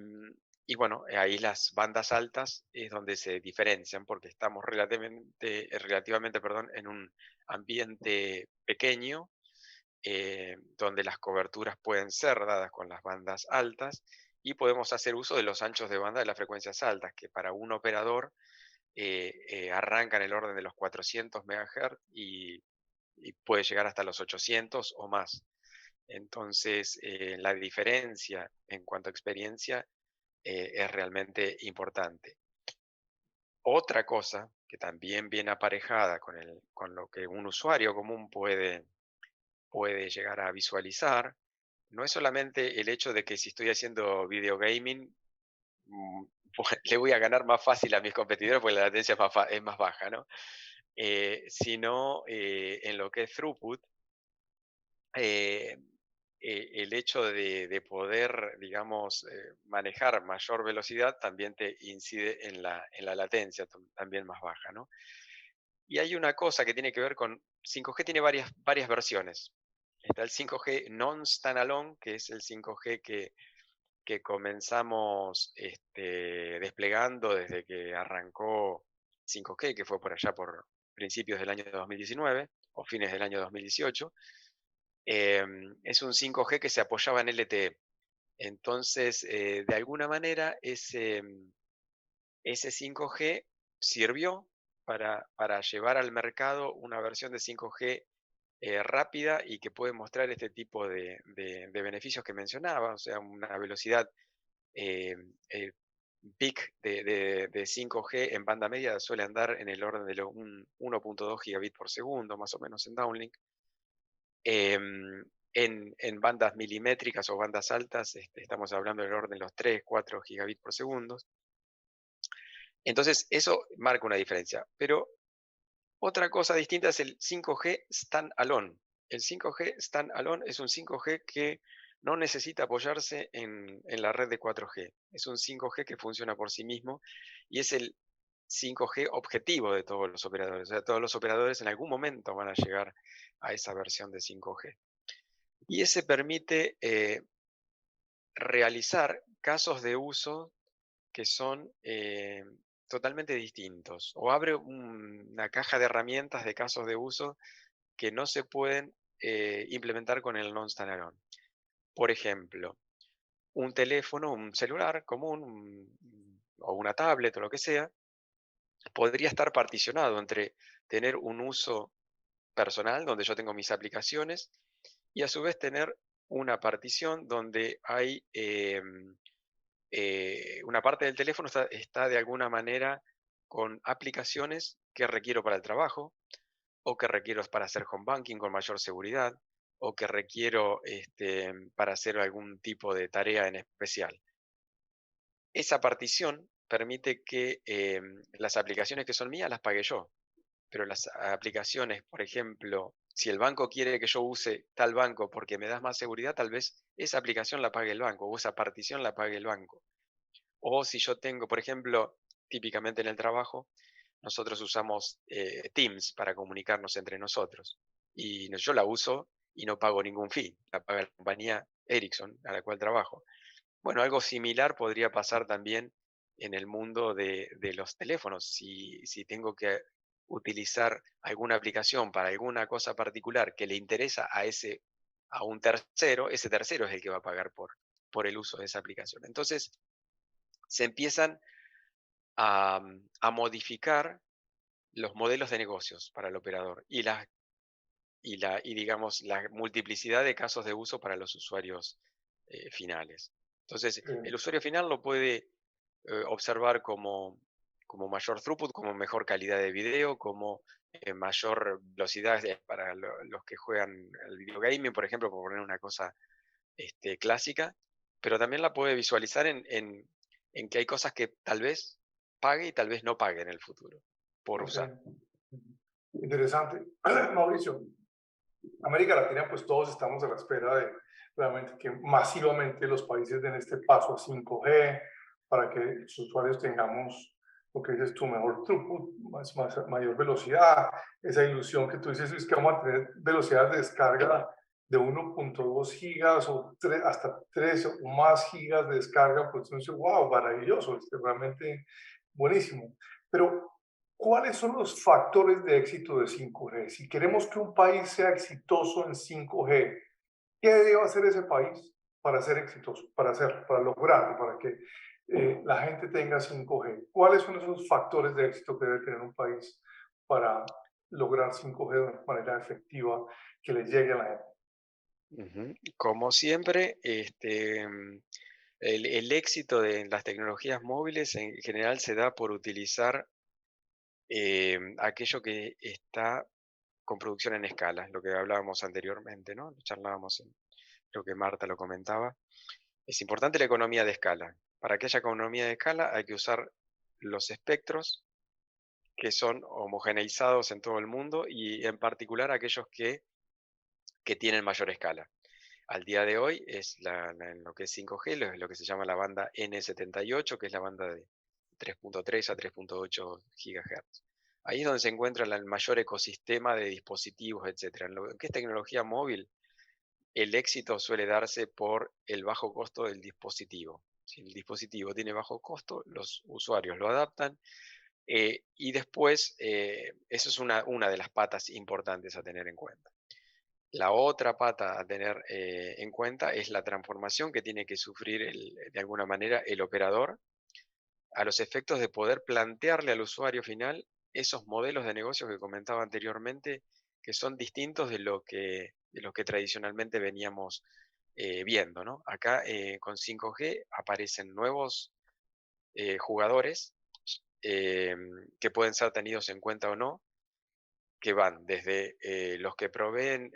B: bueno, ahí las bandas altas es donde se diferencian porque estamos relativamente en un ambiente pequeño, donde las coberturas pueden ser dadas con las bandas altas y podemos hacer uso de los anchos de banda de las frecuencias altas, que para un operador arranca en el orden de los 400 MHz y puede llegar hasta los 800 o más. Entonces, la diferencia en cuanto a experiencia es realmente importante. Otra cosa que también viene aparejada con lo que un usuario común puede llegar a visualizar, no es solamente el hecho de que si estoy haciendo video gaming, pues, le voy a ganar más fácil a mis competidores porque la latencia es más baja, ¿no? Sino en lo que es throughput, eh, el hecho de poder, digamos, manejar mayor velocidad también te incide en la latencia también más baja, ¿no? Y hay una cosa que tiene que ver con 5G, tiene varias versiones. Está el 5G non-standalone, que es el 5G que comenzamos desplegando desde que arrancó 5G, que fue por allá por principios del año 2019 o fines del año 2018. Es un 5G que se apoyaba en LTE. Entonces, de alguna manera, ese 5G sirvió para llevar al mercado una versión de 5G rápida y que puede mostrar este tipo de beneficios que mencionaba, o sea, una velocidad peak de 5G en banda media suele andar en el orden de 1.2 gigabits por segundo, más o menos en downlink. En bandas milimétricas o bandas altas estamos hablando del orden de los 3, 4 gigabits por segundo. Entonces, eso marca una diferencia. Pero otra cosa distinta es el 5G Standalone. El 5G Standalone es un 5G que no necesita apoyarse en la red de 4G. Es un 5G que funciona por sí mismo y es el 5G objetivo de todos los operadores. O sea, todos los operadores en algún momento van a llegar a esa versión de 5G. Y ese permite realizar casos de uso que son totalmente distintos, o abre una caja de herramientas de casos de uso que no se pueden implementar con el non-standalone. Por ejemplo, un teléfono, un celular común, o una tablet o lo que sea, podría estar particionado entre tener un uso personal donde yo tengo mis aplicaciones y a su vez tener una partición donde hay una parte del teléfono está de alguna manera con aplicaciones que requiero para el trabajo o que requiero para hacer home banking con mayor seguridad o que requiero para hacer algún tipo de tarea en especial. Esa partición permite que las aplicaciones que son mías las pague yo, pero las aplicaciones, por ejemplo, si el banco quiere que yo use tal banco porque me das más seguridad, tal vez esa aplicación la pague el banco o esa partición la pague el banco. O si yo tengo, por ejemplo, típicamente en el trabajo, nosotros usamos Teams para comunicarnos entre nosotros. Y yo la uso y no pago ningún fee. La paga la compañía Ericsson a la cual trabajo. Bueno, algo similar podría pasar también en el mundo de los teléfonos. Si tengo que utilizar alguna aplicación para alguna cosa particular que le interesa a un tercero, ese tercero es el que va a pagar por el uso de esa aplicación. Entonces, se empiezan a modificar los modelos de negocios para el operador y digamos, la multiplicidad de casos de uso para los usuarios finales. Entonces, el usuario final lo puede observar como mayor throughput, como mejor calidad de video, como mayor velocidad para los que juegan el video gaming, por ejemplo, por poner una cosa clásica, pero también la puede visualizar en que hay cosas que tal vez pague y tal vez no pague en el futuro por
C: Ok.
B: usar.
C: Interesante. Mauricio, América Latina, pues todos estamos a la espera de realmente que masivamente los países den este paso a 5G para que los usuarios tengamos lo que dices tú, mejor throughput, mayor velocidad, esa ilusión que tú dices es que vamos a tener velocidades de descarga de 1.2 gigas o hasta 3 o más gigas de descarga, pues entonces, wow, maravilloso, realmente buenísimo. Pero ¿cuáles son los factores de éxito de 5G? Si queremos que un país sea exitoso en 5G, ¿qué debe hacer ese país para ser exitoso, para lograrlo, para que la gente tenga 5G? ¿Cuáles son esos factores de éxito que debe tener un país para lograr 5G de una manera efectiva que le llegue a la gente?
B: Ujú. Como siempre, el éxito de las tecnologías móviles en general se da por utilizar aquello que está con producción en escala, lo que hablábamos anteriormente, ¿no? Charlábamos en lo que Marta lo comentaba. Es importante la economía de escala. Para que haya economía de escala hay que usar los espectros que son homogeneizados en todo el mundo y en particular aquellos que tienen mayor escala. Al día de hoy es en lo que es 5G, lo que se llama la banda N78, que es la banda de 3.3 a 3.8 GHz. Ahí es donde se encuentra el mayor ecosistema de dispositivos, etc. En lo que es tecnología móvil, el éxito suele darse por el bajo costo del dispositivo. Si el dispositivo tiene bajo costo, los usuarios lo adaptan y después eso es una de las patas importantes a tener en cuenta. La otra pata a tener en cuenta es la transformación que tiene que sufrir de alguna manera el operador a los efectos de poder plantearle al usuario final esos modelos de negocio que comentaba anteriormente, que son distintos de lo que tradicionalmente veníamos viendo, ¿no? Acá con 5G aparecen nuevos jugadores que pueden ser tenidos en cuenta o no, que van desde los que proveen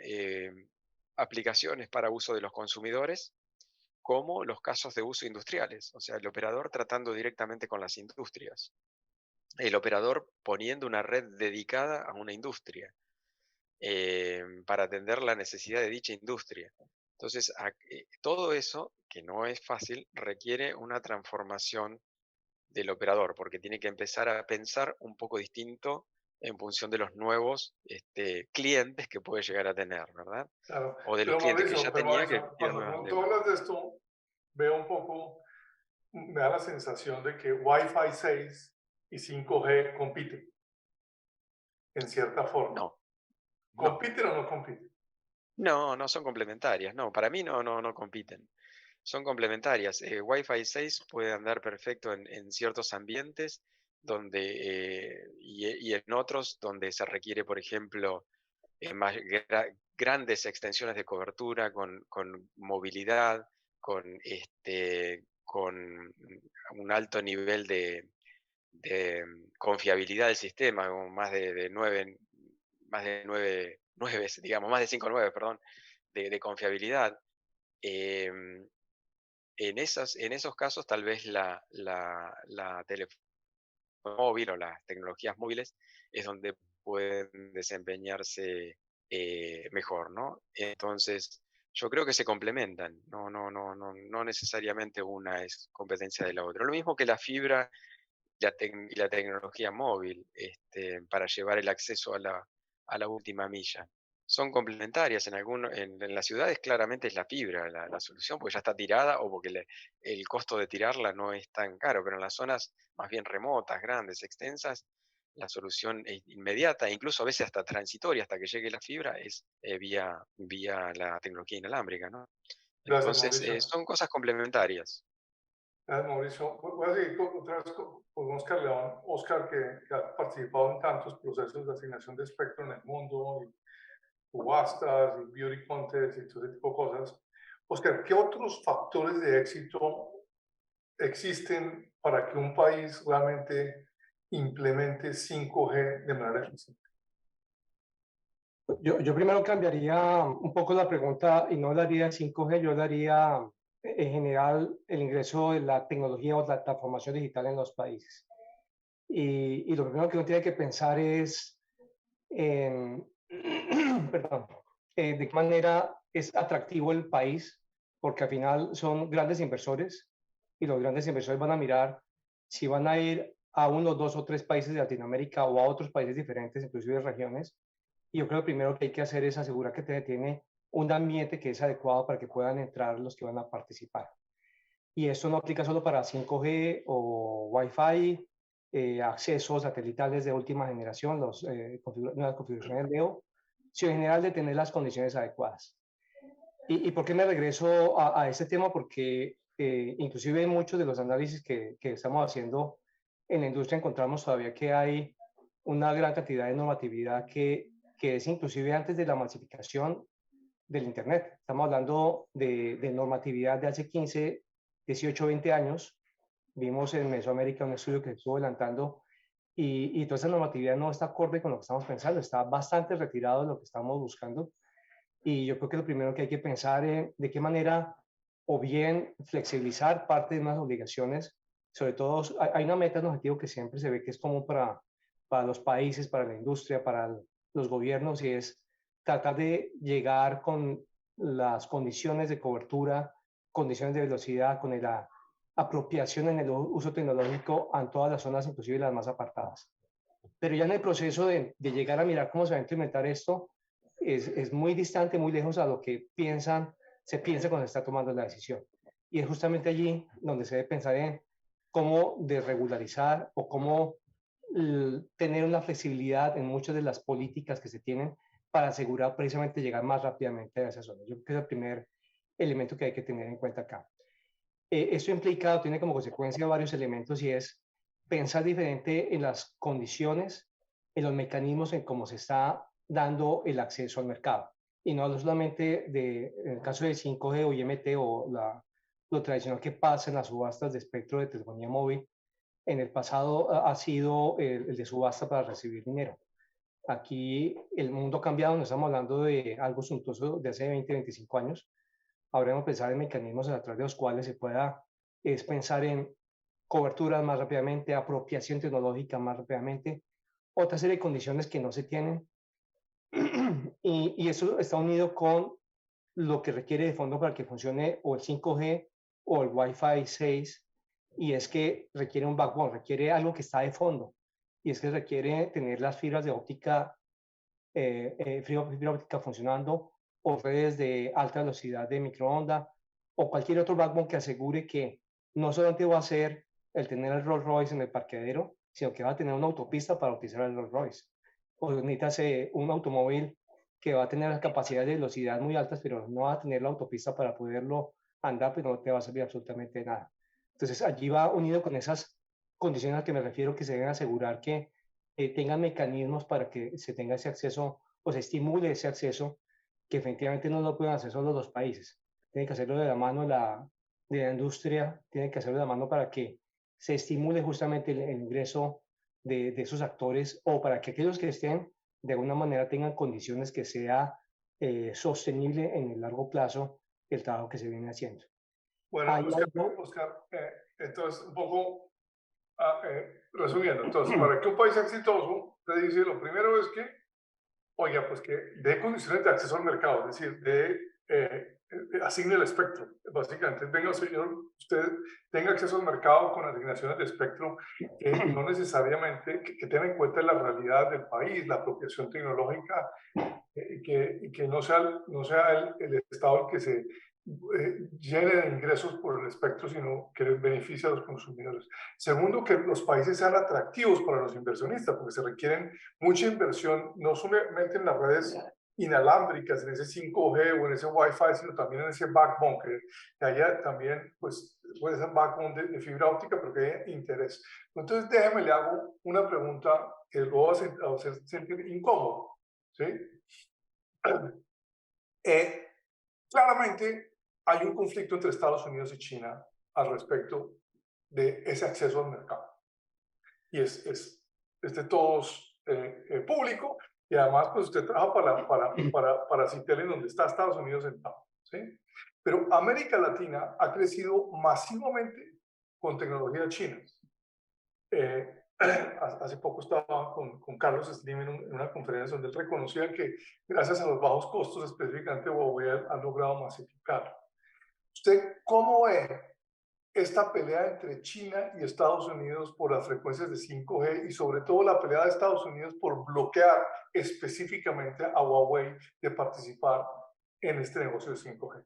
B: aplicaciones para uso de los consumidores, como los casos de uso industriales, o sea, el operador tratando directamente con las industrias. el operador poniendo una red dedicada a una industria para atender la necesidad de dicha industria. Entonces, todo eso, que no es fácil, requiere una transformación del operador, porque tiene que empezar a pensar un poco distinto en función de los nuevos clientes que puede llegar a tener, ¿verdad?
C: Claro.
B: O de los clientes que ya
C: Pero
B: tenía que
C: Mauricio,
B: quieren
C: cuando
B: nuevas
C: tú
B: demandas.
C: hablas de esto, veo un poco, me da la sensación de que Wi-Fi 6 y 5G compiten, en cierta forma.
B: No, no,
C: ¿Compiten o no compiten?
B: no, no son complementarias, no, para mí no compiten. Son complementarias. Wi-Fi 6 puede andar perfecto en ciertos ambientes y en otros donde se requiere, por ejemplo, grandes extensiones de cobertura con movilidad, con un alto nivel de confiabilidad del sistema, como más de 9 digamos, más de 5 9, perdón, de confiabilidad. Em, en esos casos, tal vez la telefonía móvil o las tecnologías móviles es donde pueden desempeñarse mejor, ¿no? Entonces, yo creo que se complementan, no necesariamente una es competencia de la otra. Lo mismo que la fibra y la tecnología móvil para llevar el acceso a la última milla. Son complementarias en las ciudades, claramente es la fibra la solución, porque ya está tirada o porque el costo de tirarla no es tan caro, pero en las zonas más bien remotas, grandes, extensas, la solución es inmediata, incluso a veces hasta transitoria, hasta que llegue la fibra, es vía la tecnología inalámbrica, ¿no?
C: Gracias,
B: Entonces,
C: Mauricio.
B: son cosas complementarias.
C: Gracias, Mauricio. Voy a seguir otra vez con Oscar León. Oscar, que ha participado en tantos procesos de asignación de espectro en el mundo, y subastas, y beauty contests, y todo ese tipo de cosas. Oscar, ¿qué otros factores de éxito existen para que un país realmente implemente 5G de manera eficiente?
D: Yo primero cambiaría un poco la pregunta y no hablaría de 5G, yo hablaría en general el ingreso de la tecnología o la transformación digital en los países. Y lo primero que uno tiene que pensar es en, perdón, de qué manera es atractivo el país, porque al final son grandes inversores y los grandes inversores van a mirar si van a ir a uno, dos o tres países de Latinoamérica o a otros países diferentes, inclusive regiones. Y yo creo que lo primero que hay que hacer es asegurar que tiene un ambiente que es adecuado para que puedan entrar los que van a participar. Y esto no aplica solo para 5G o Wi-Fi, accesos satelitales de última generación, nuevas configuraciones LEO, sino en general de tener las condiciones adecuadas. ¿Y por qué me regreso a este tema? Porque inclusive en muchos de los análisis que estamos haciendo en la industria encontramos todavía que hay una gran cantidad de normatividad que es inclusive antes de la masificación del Internet. Estamos hablando de normatividad de hace 15, 18, 20 años. Vimos en Mesoamérica un estudio que estuvo adelantando y toda esa normatividad no está acorde con lo que estamos pensando, está bastante retirado de lo que estamos buscando. Y yo creo que lo primero que hay que pensar es de qué manera o bien flexibilizar parte de unas obligaciones, sobre todo hay una meta, un objetivo que siempre se ve que es común para los países, para la industria, para los gobiernos, y es tratar de llegar con las condiciones de cobertura, condiciones de velocidad, con la apropiación en el uso tecnológico en todas las zonas, inclusive las más apartadas. Pero ya en el proceso de llegar a mirar cómo se va a implementar esto, es muy distante, muy lejos a lo que se piensa cuando se está tomando la decisión. Y es justamente allí donde se debe pensar en cómo desregularizar o cómo tener una flexibilidad en muchas de las políticas que se tienen para asegurar precisamente llegar más rápidamente a esa zona. Yo creo que es el primer elemento que hay que tener en cuenta acá. Esto implica, tiene como consecuencia varios elementos y es pensar diferente en las condiciones, en los mecanismos, en cómo se está dando el acceso al mercado. Y no solamente en el caso de 5G o IMT o lo tradicional que pasa en las subastas de espectro de telefonía móvil, en el pasado ha sido el de subasta para recibir dinero. Aquí el mundo ha cambiado, no estamos hablando de algo suntuoso de hace 20, 25 años. Habremos pensado en mecanismos a través de los cuales se pueda pensar en coberturas más rápidamente, apropiación tecnológica más rápidamente, otra serie de condiciones que no se tienen. Y eso está unido con lo que requiere de fondo para que funcione o el 5G o el Wi-Fi 6, y es que requiere un backbone, requiere algo que está de fondo, y es que requiere tener las fibras de óptica, fibra óptica funcionando, o redes de alta velocidad de microonda, o cualquier otro backbone que asegure que no solamente va a ser el tener el Rolls Royce en el parqueadero, sino que va a tener una autopista para utilizar el Rolls Royce. O necesitas un automóvil que va a tener las capacidades de velocidad muy altas, pero no va a tener la autopista para poderlo andar, pero no te va a servir absolutamente nada. Entonces, allí va unido con esas condiciones a que me refiero, que se deben asegurar que tengan mecanismos para que se tenga ese acceso o se estimule ese acceso, que efectivamente no lo pueden hacer solo los países. Tienen que hacerlo de la mano de la industria, tienen que hacerlo de la mano para que se estimule justamente el ingreso de esos actores, o para que aquellos que estén de alguna manera tengan condiciones que sea sostenible en el largo plazo el trabajo que se viene haciendo.
C: Bueno, Oscar, entonces un poco resumiendo, entonces para que un país sea exitoso, te dice lo primero es que, oiga, pues que dé condiciones de acceso al mercado, es decir, asigne el espectro, básicamente. Venga, señor, usted tenga acceso al mercado con asignaciones de espectro que no necesariamente, que tenga en cuenta la realidad del país, la apropiación tecnológica, y que no sea el Estado el que se llene de ingresos por el espectro, sino que beneficie a los consumidores. Segundo, que los países sean atractivos para los inversionistas, porque se requieren mucha inversión, no solamente en las redes inalámbricas, en ese 5G o en ese Wi-Fi, sino también en ese backbone, que haya también, pues, puede ser backbone de fibra óptica, pero que haya interés. Entonces, déjeme, le hago una pregunta que lo va a hacer sentir incómodo, ¿sí? Claramente hay un conflicto entre Estados Unidos y China al respecto de ese acceso al mercado. Y es de todos público, y además pues usted trabaja para Citel, en donde está Estados Unidos sentado, ¿sí? Pero América Latina ha crecido masivamente con tecnología china. Hace poco estaba con Carlos Slim en una conferencia donde él reconocía que gracias a los bajos costos, específicamente Huawei ha logrado masificar. ¿Usted cómo ve esta pelea entre China y Estados Unidos por las frecuencias de 5G, y sobre todo la pelea de Estados Unidos por bloquear específicamente a Huawei de participar en este negocio de 5G?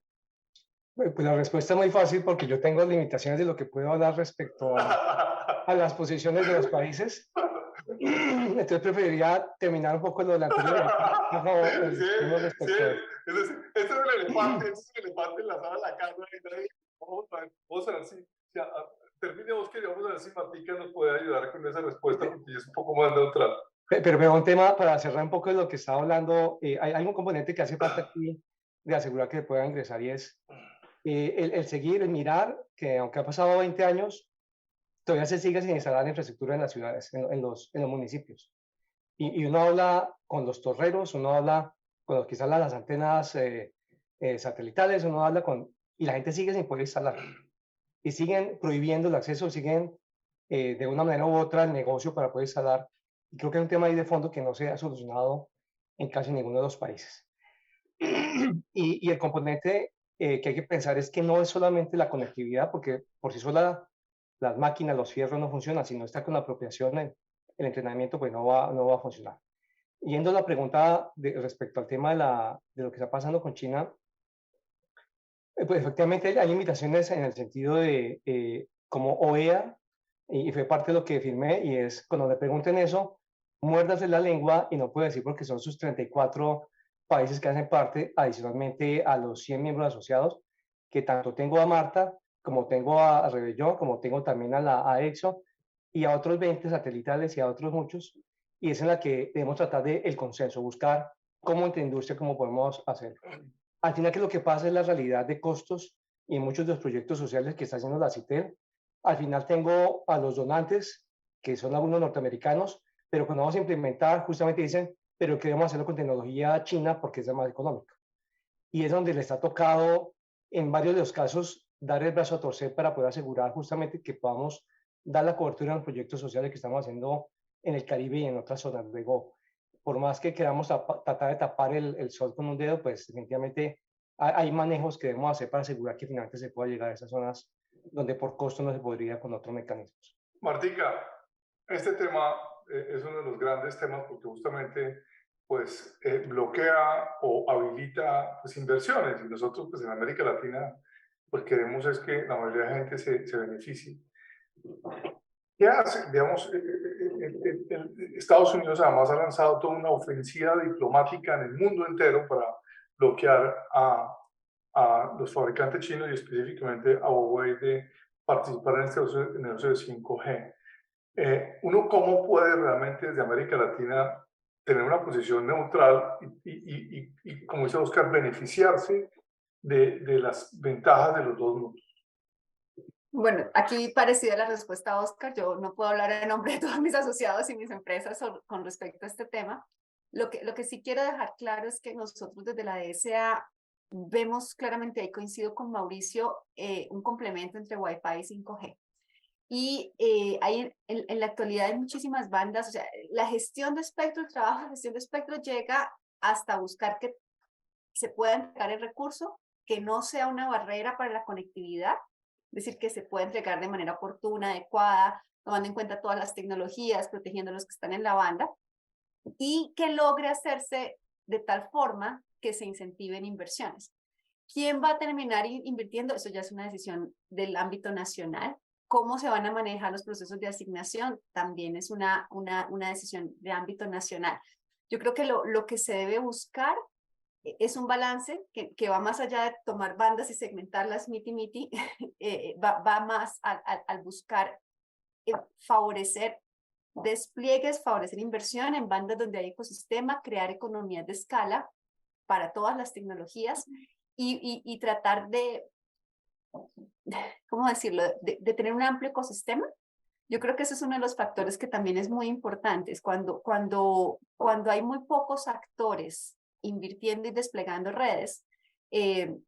D: Pues la respuesta es muy fácil, porque yo tengo limitaciones de lo que puedo hablar respecto a las posiciones de los países. Entonces preferiría terminar un poco lo del anterior.
C: Es decir, este es el elefante en la sala de la casa. Vamos a ver si termine vos, que vamos a ver si Matica nos puede ayudar con esa respuesta, porque es un poco más neutral.
D: Pero un tema para cerrar un poco de lo que estaba hablando, hay un componente que hace falta aquí de asegurar que pueda ingresar, y es el seguir, el mirar que aunque ha pasado 20 años, todavía se sigue sin instalar infraestructura en las ciudades, en los municipios. Y uno habla con los torreros, uno habla con los que instalan las antenas satelitales, uno habla y la gente sigue sin poder instalar. Y siguen prohibiendo el acceso, siguen de una manera u otra el negocio para poder instalar. Y creo que hay un tema ahí de fondo que no se ha solucionado en casi ninguno de los países. Y el componente que hay que pensar es que no es solamente la conectividad, porque por sí sola las máquinas, los fierros no funcionan, sino está con la apropiación, el entrenamiento pues no va a funcionar. Yendo a la pregunta respecto al tema de lo que está pasando con China, pues efectivamente hay limitaciones en el sentido de como OEA, y fue parte de lo que firmé, y es cuando le pregunten eso, muérdase la lengua y no puede decir, porque son sus 34 países que hacen parte, adicionalmente a los 100 miembros asociados, que tanto tengo a Marta, como tengo a Rebellón, como tengo también a EXO, y a otros 20 satelitales y a otros muchos, y es en la que debemos tratar el consenso, buscar cómo entre industria, cómo podemos hacerlo. Al final, que lo que pasa es la realidad de costos, y en muchos de los proyectos sociales que está haciendo la CITEL, al final tengo a los donantes, que son algunos norteamericanos, pero cuando vamos a implementar, justamente dicen, pero queremos hacerlo con tecnología china porque es la más económica. Y es donde les ha tocado, en varios de los casos, dar el brazo a torcer para poder asegurar justamente que podamos dar la cobertura a los proyectos sociales que estamos haciendo en el Caribe y en otras zonas. Luego, por más que queramos tratar de tapar el sol con un dedo, pues definitivamente hay manejos que debemos hacer para asegurar que finalmente se pueda llegar a esas zonas donde por costo no se podría con otros mecanismos.
C: Martica, este tema es uno de los grandes temas porque justamente pues bloquea o habilita pues inversiones y nosotros pues en América Latina pues queremos es que la mayoría de la gente se beneficie. ¿Qué hace? Digamos, Estados Unidos además ha lanzado toda una ofensiva diplomática en el mundo entero para bloquear a los fabricantes chinos y específicamente a Huawei de participar en este negocio de 5G. ¿Uno cómo puede realmente desde América Latina tener una posición neutral y como dice Oscar, beneficiarse de las ventajas de los dos mundos?
E: Bueno, aquí parecida la respuesta a Oscar, yo no puedo hablar en nombre de todos mis asociados y mis empresas con respecto a este tema. Lo que sí quiero dejar claro es que nosotros desde la DSA vemos claramente, ahí coincido con Mauricio, un complemento entre Wi-Fi y 5G. Y hay en la actualidad hay muchísimas bandas, o sea, la gestión de espectro, el trabajo de gestión de espectro llega hasta buscar que se pueda entregar el recurso, que no sea una barrera para la conectividad, es decir, que se pueda entregar de manera oportuna, adecuada, tomando en cuenta todas las tecnologías, protegiendo a los que están en la banda, y que logre hacerse de tal forma que se incentiven inversiones. ¿Quién va a terminar invirtiendo? Eso ya es una decisión del ámbito nacional. ¿Cómo se van a manejar los procesos de asignación? También es una decisión de ámbito nacional. Yo creo que lo que se debe buscar es un balance que va más allá de tomar bandas y segmentarlas miti-miti, va más al buscar favorecer despliegues, favorecer inversión en bandas donde hay ecosistema, crear economías de escala para todas las tecnologías y tratar de, ¿cómo decirlo?, de tener un amplio ecosistema. Yo creo que ese es uno de los factores que también es muy importante. Cuando hay muy pocos actores invirtiendo y desplegando redes,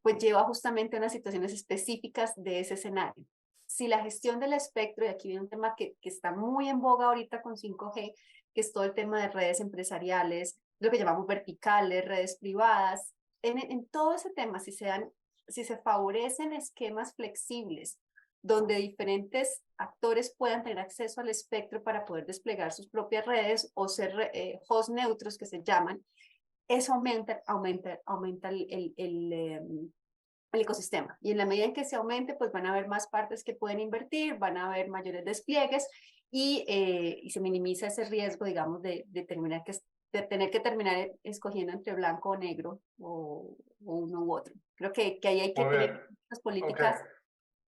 E: pues lleva justamente a unas situaciones específicas de ese escenario. Si la gestión del espectro, y aquí viene un tema que está muy en boga ahorita con 5G, que es todo el tema de redes empresariales, lo que llamamos verticales, redes privadas, en todo ese tema, si se favorecen esquemas flexibles donde diferentes actores puedan tener acceso al espectro para poder desplegar sus propias redes o ser host neutros que se llaman, eso aumenta el ecosistema. Y en la medida en que se aumente, pues van a haber más partes que pueden invertir, van a haber mayores despliegues y se minimiza ese riesgo, digamos, de tener que terminar escogiendo entre blanco o negro o uno u otro. Creo que ahí hay que tener las políticas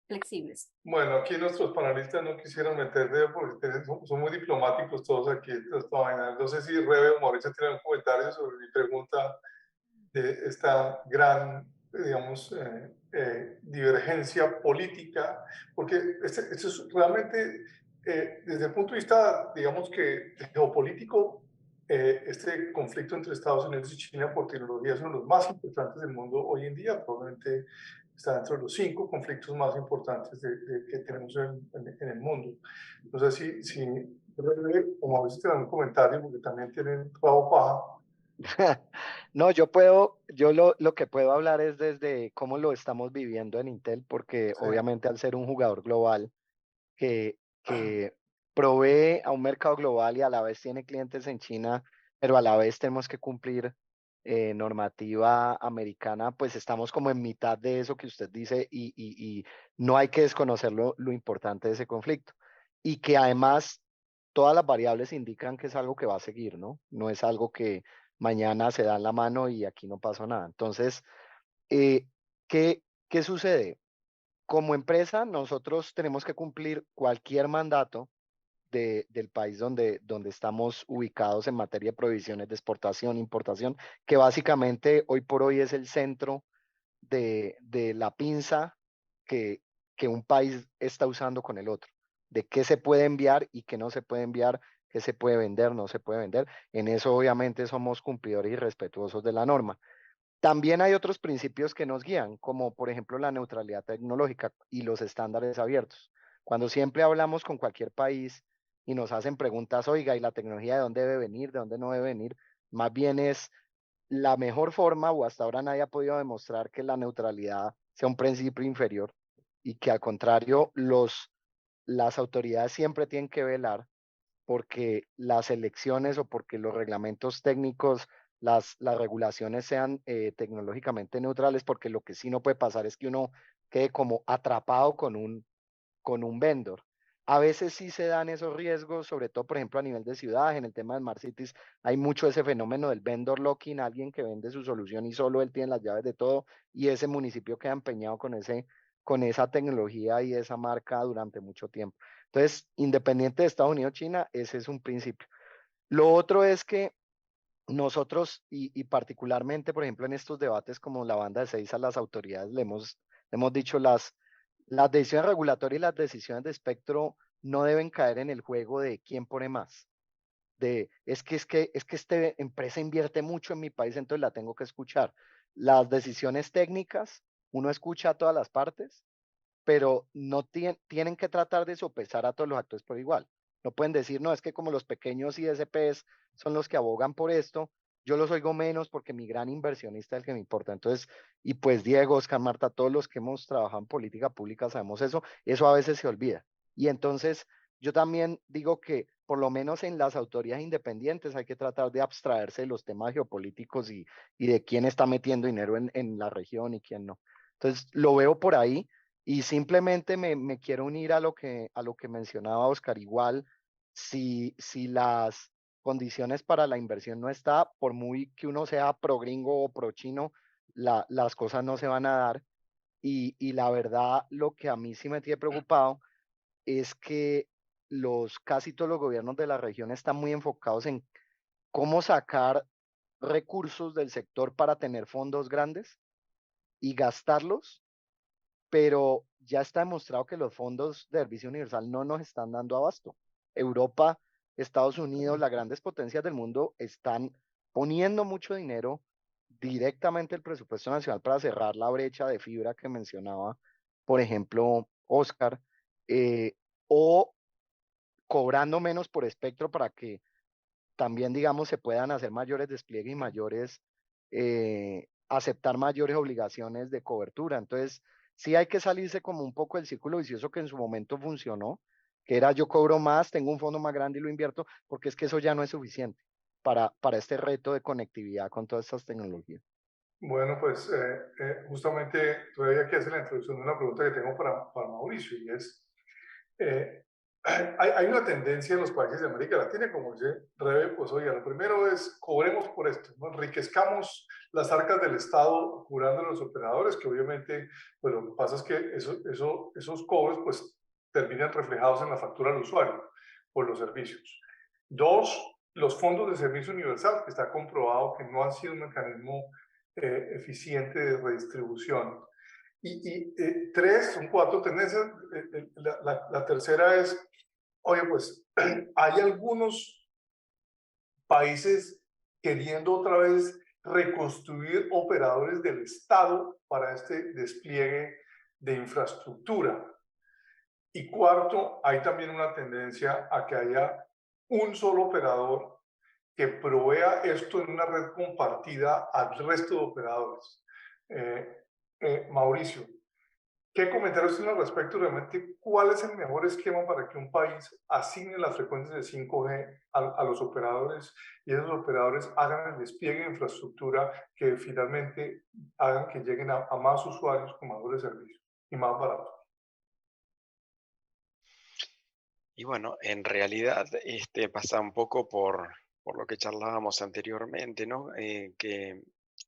E: flexibles.
C: Bueno, aquí nuestros panelistas no quisieron meter dedo porque son muy diplomáticos todos aquí. No sé si Rebe o Mauricio tienen un comentario sobre mi pregunta de esta gran, digamos, divergencia política, porque esto es realmente, desde el punto de vista, digamos que geopolítico, este conflicto entre Estados Unidos y China por tecnología es uno de los más importantes del mundo hoy en día, probablemente está dentro de los 5 conflictos más importantes que tenemos en el mundo. No sé si como a veces tienen un comentario, porque también tienen rabo paja.
F: No, yo lo que puedo hablar es desde cómo lo estamos viviendo en Intel, porque
C: Sí.
F: obviamente al ser un jugador global que provee a un mercado global y a la vez tiene clientes en China, pero a la vez tenemos que cumplir normativa americana, pues estamos como en mitad de eso que usted dice y no hay que desconocer lo importante de ese conflicto. Y que además todas las variables indican que es algo que va a seguir, ¿no? No es algo que mañana se da en la mano y aquí no pasó nada. Entonces, ¿qué sucede? Como empresa, nosotros tenemos que cumplir cualquier mandato del país donde estamos ubicados en materia de prohibiciones de exportación, importación, que básicamente hoy por hoy es el centro de la pinza que un país está usando con el otro, de qué se puede enviar y qué no se puede enviar, qué se puede vender, no se puede vender. En eso obviamente somos cumplidores y respetuosos de la norma. También hay otros principios que nos guían, como por ejemplo la neutralidad tecnológica y los estándares abiertos. Cuando siempre hablamos con cualquier país y nos hacen preguntas, oiga, ¿y la tecnología de dónde debe venir, de dónde no debe venir? Más bien es la mejor forma, o hasta ahora nadie ha podido demostrar que la neutralidad sea un principio inferior y que al contrario, las autoridades siempre tienen que velar porque las elecciones o porque los reglamentos técnicos, las regulaciones sean tecnológicamente neutrales, porque lo que sí no puede pasar es que uno quede como atrapado con un vendor. A veces sí se dan esos riesgos, sobre todo, por ejemplo, a nivel de ciudad, en el tema de Smart Cities, hay mucho ese fenómeno del vendor locking, alguien que vende su solución y solo él tiene las llaves de todo, y ese municipio queda empeñado con esa tecnología y esa marca durante mucho tiempo. Entonces, independiente de Estados Unidos o China, ese es un principio. Lo otro es que nosotros, y particularmente, por ejemplo, en estos debates como la banda de seis a las autoridades, le hemos dicho las decisiones regulatorias y las decisiones de espectro no deben caer en el juego de quién pone más. Es que esta empresa invierte mucho en mi país, entonces la tengo que escuchar. Las decisiones técnicas, uno escucha a todas las partes, pero no tienen que tratar de sopesar a todos los actores por igual. No pueden decir, no, es que como los pequeños ISPs son los que abogan por esto, yo los oigo menos porque mi gran inversionista es el que me importa. Entonces, y pues Diego, Oscar, Marta, todos los que hemos trabajado en política pública sabemos eso a veces se olvida. Y entonces, yo también digo que por lo menos en las autoridades independientes hay que tratar de abstraerse de los temas geopolíticos y de quién está metiendo dinero en la región y quién no. Entonces, lo veo por ahí. Y simplemente me quiero unir a lo que mencionaba Oscar. Igual, si las condiciones para la inversión no está, por muy que uno sea pro gringo o pro chino, las cosas no se van a dar. Y la verdad, lo que a mí sí me tiene preocupado es que casi todos los gobiernos de la región están muy enfocados en cómo sacar recursos del sector para tener fondos grandes y gastarlos, pero ya está demostrado que los fondos de servicio universal no nos están dando abasto. Europa, Estados Unidos, las grandes potencias del mundo están poniendo mucho dinero directamente el presupuesto nacional para cerrar la brecha de fibra que mencionaba, por ejemplo, Oscar, eh, o cobrando menos por espectro para que también, digamos, se puedan hacer mayores despliegues y aceptar mayores obligaciones de cobertura. Entonces, sí hay que salirse como un poco del círculo vicioso que en su momento funcionó, que era yo cobro más, tengo un fondo más grande y lo invierto, porque es que eso ya no es suficiente para este reto de conectividad con todas estas tecnologías.
C: Bueno, pues justamente todavía que hacer la introducción de una pregunta que tengo para Mauricio, y es, eh, hay una tendencia en los países de América Latina, como dice Rebe, pues oiga, lo primero es cobremos por esto, ¿no? Enriquezcamos las arcas del Estado jurando a los operadores, que obviamente, pues lo que pasa es que esos cobros pues terminan reflejados en la factura al usuario por los servicios. Dos, los fondos de servicio universal, que está comprobado que no han sido un mecanismo eficiente de redistribución. Tres, son cuatro tendencias. La tercera es, oye, pues hay algunos países queriendo otra vez reconstruir operadores del Estado para este despliegue de infraestructura. Y cuarto, hay también una tendencia a que haya un solo operador que provea esto en una red compartida al resto de operadores. Mauricio, ¿qué comentarios tiene al respecto? Realmente, ¿cuál es el mejor esquema para que un país asigne las frecuencias de 5G a los operadores y esos operadores hagan el despliegue de infraestructura que finalmente hagan que lleguen a más usuarios con mejores servicios y más baratos?
B: Y bueno, en realidad pasa un poco por lo que charlábamos anteriormente, ¿no? Que,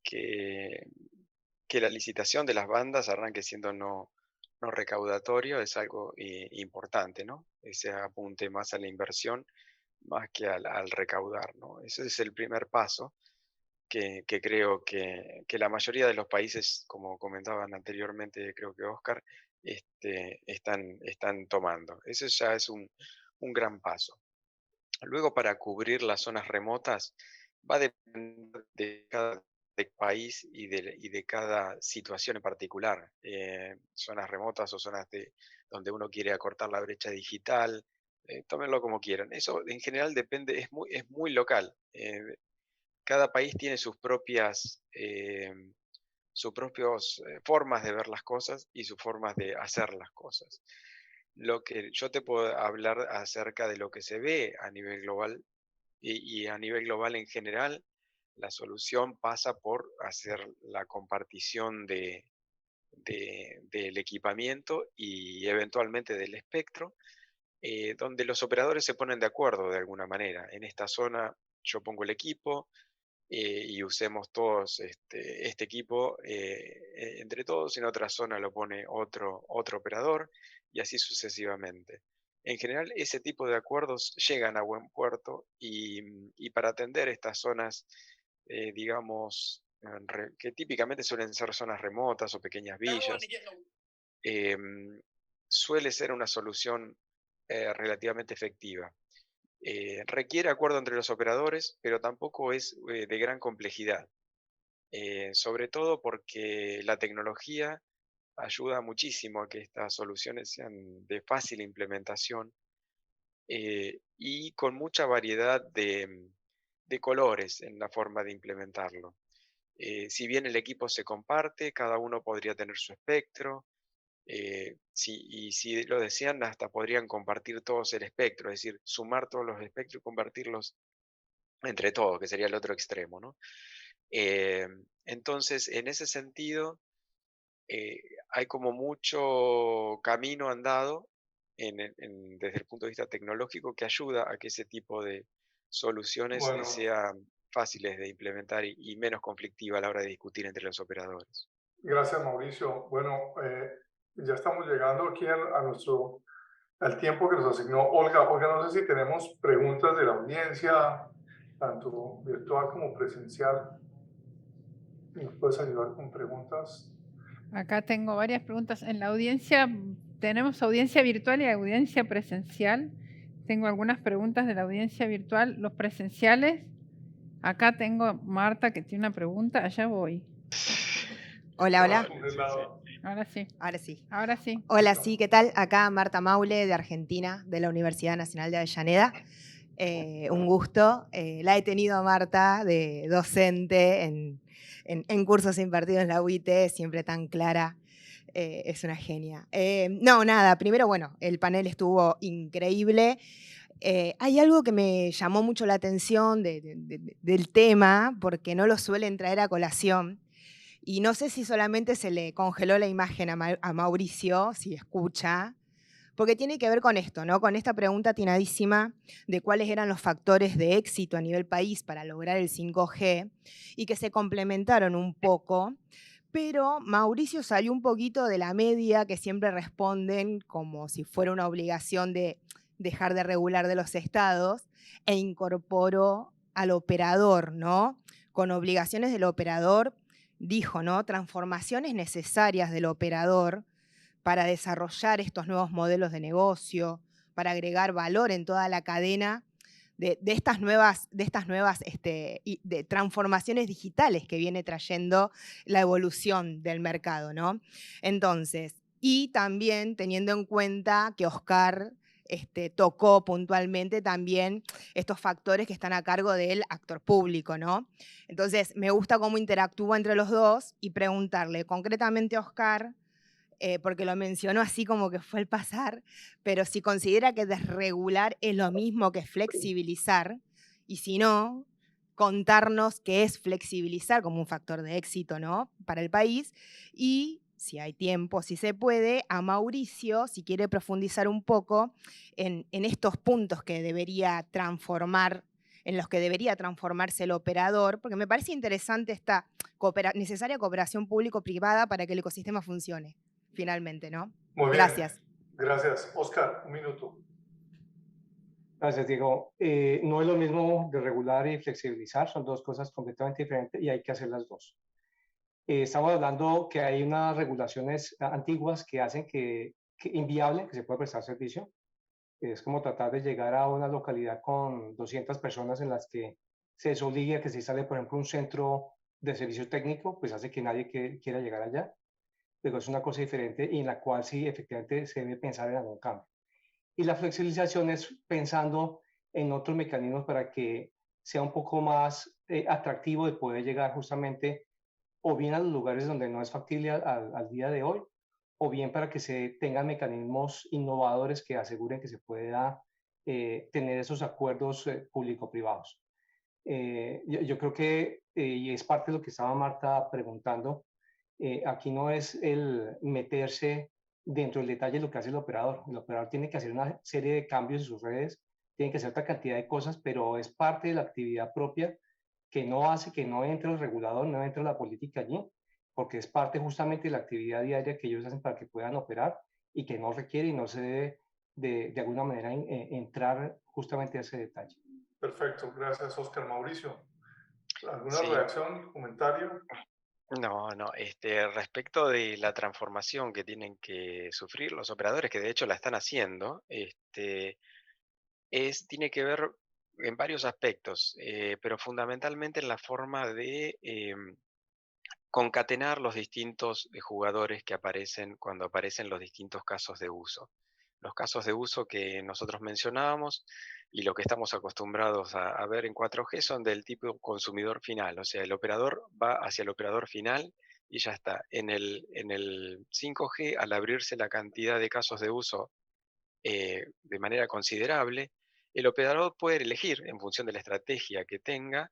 B: que la licitación de las bandas arranque siendo no recaudatorio es algo importante, ¿no? Ese apunte más a la inversión más que al recaudar, ¿no? Ese es el primer paso que creo que la mayoría de los países, como comentaban anteriormente, creo que Oscar, están tomando. Ese ya es un gran paso. Luego, para cubrir las zonas remotas, va a depender de cada país y de cada situación en particular. Zonas remotas o zonas donde uno quiere acortar la brecha digital, tómenlo como quieran. Eso en general depende, es muy local. Cada país tiene sus propias formas de ver las cosas y sus formas de hacer las cosas. Lo que yo te puedo hablar acerca de lo que se ve a nivel global y a nivel global en general, la solución pasa por hacer la compartición del equipamiento y eventualmente del espectro, donde los operadores se ponen de acuerdo de alguna manera. En esta zona yo pongo el equipo, y usemos todos este equipo entre todos, y en otra zona lo pone otro operador, y así sucesivamente. En general, ese tipo de acuerdos llegan a buen puerto y para atender estas zonas, digamos, que típicamente suelen ser zonas remotas o pequeñas villas, em, suele ser una solución relativamente efectiva. Requiere acuerdo entre los operadores, pero tampoco es de gran complejidad, sobre todo porque la tecnología ayuda muchísimo a que estas soluciones sean de fácil implementación, y con mucha variedad de colores en la forma de implementarlo. Si bien el equipo se comparte, cada uno podría tener su espectro, y si lo desean, hasta podrían compartir todos el espectro, es decir, sumar todos los espectros y compartirlos entre todos, que sería el otro extremo, ¿no? Entonces, en ese sentido, hay como mucho camino andado desde el punto de vista tecnológico que ayuda a que ese tipo de soluciones
C: Bueno,
B: sean fáciles de implementar y menos conflictiva a la hora de discutir entre los operadores.
C: gracias Mauricio. Bueno, ya estamos llegando aquí al tiempo que nos asignó Olga. Olga, no sé si tenemos preguntas de la audiencia, tanto virtual como presencial. ¿Nos puedes ayudar con preguntas?
A: Acá tengo varias preguntas. En la audiencia, tenemos audiencia virtual y audiencia presencial. Tengo algunas preguntas de la audiencia virtual. Los presenciales, acá tengo Marta que tiene una pregunta. Allá voy.
G: Hola, hola.
C: Por el lado.
A: Ahora sí.
G: Ahora sí.
A: Ahora sí.
G: Hola, sí, ¿qué tal? Acá Marta Maule de Argentina, de la Universidad Nacional de Avellaneda. Un gusto. La he tenido a Marta de docente en cursos impartidos en la UIT, siempre tan clara. Es una genia. No, nada, primero, bueno, el panel estuvo increíble. Hay algo que me llamó mucho la atención del tema, porque no lo suelen traer a colación. Y no sé si solamente se le congeló la imagen a Mauricio, si escucha, porque tiene que ver con esto, ¿no? Con esta pregunta atinadísima de cuáles eran los factores de éxito a nivel país para lograr el 5G y que se complementaron un poco, pero Mauricio salió un poquito de la media que siempre responden como si fuera una obligación de dejar de regular de los estados e incorporó al operador, ¿no? Con obligaciones del operador, dijo, ¿no? Transformaciones necesarias del operador para desarrollar estos nuevos modelos de negocio, para agregar valor en toda la cadena de estas nuevas de transformaciones digitales que viene trayendo la evolución del mercado, ¿no? Entonces, y también teniendo en cuenta que Oscar tocó puntualmente también estos factores que están a cargo del actor público, ¿no? Entonces, me gusta cómo interactúa entre los dos y preguntarle concretamente a Oscar, porque lo mencionó así como que fue el pasar, pero si considera que desregular es lo mismo que flexibilizar, y si no, contarnos qué es flexibilizar como un factor de éxito, ¿no? Para el país, y si hay tiempo, si se puede, a Mauricio, si quiere profundizar un poco en estos puntos que debería transformar, en los que debería transformarse el operador, porque me parece interesante esta necesaria cooperación público-privada para que el ecosistema funcione finalmente, ¿no?
C: Muy bien.
G: Gracias.
C: Gracias. Oscar, un minuto.
D: Gracias, Diego. No es lo mismo de regular y flexibilizar, son dos cosas completamente diferentes y hay que hacer las dos. Estamos hablando que hay unas regulaciones antiguas que hacen que inviable que se pueda prestar servicio. Es como tratar de llegar a una localidad con 200 personas en las que se desobligue a que se instale, por ejemplo, un centro de servicio técnico, pues hace que nadie quiera llegar allá. Pero es una cosa diferente y en la cual sí efectivamente se debe pensar en algún cambio. Y la flexibilización es pensando en otros mecanismos para que sea un poco más atractivo de poder llegar justamente o bien a los lugares donde no es factible al día de hoy, o bien para que se tengan mecanismos innovadores que aseguren que se pueda tener esos acuerdos público-privados. Yo creo que, y es parte de lo que estaba Marta preguntando, aquí no es el meterse dentro del detalle de lo que hace el operador. El operador tiene que hacer una serie de cambios en sus redes, tiene que hacer otra cantidad de cosas, pero es parte de la actividad propia que no hace que no entre el regulador, no entre la política allí, porque es parte justamente de la actividad diaria que ellos hacen para que puedan operar y que no requiere y no se debe de alguna manera entrar justamente a ese detalle.
C: Perfecto, gracias Oscar. Mauricio, ¿alguna
B: Sí.
C: reacción, comentario?
B: No, respecto de la transformación que tienen que sufrir los operadores, que de hecho la están haciendo, tiene que ver en varios aspectos, pero fundamentalmente en la forma de concatenar los distintos jugadores que aparecen cuando aparecen los distintos casos de uso. Los casos de uso que nosotros mencionábamos y lo que estamos acostumbrados a ver en 4G son del tipo consumidor final, o sea, el operador va hacia el operador final y ya está. En el 5G, al abrirse la cantidad de casos de uso de manera considerable, el operador puede elegir, en función de la estrategia que tenga,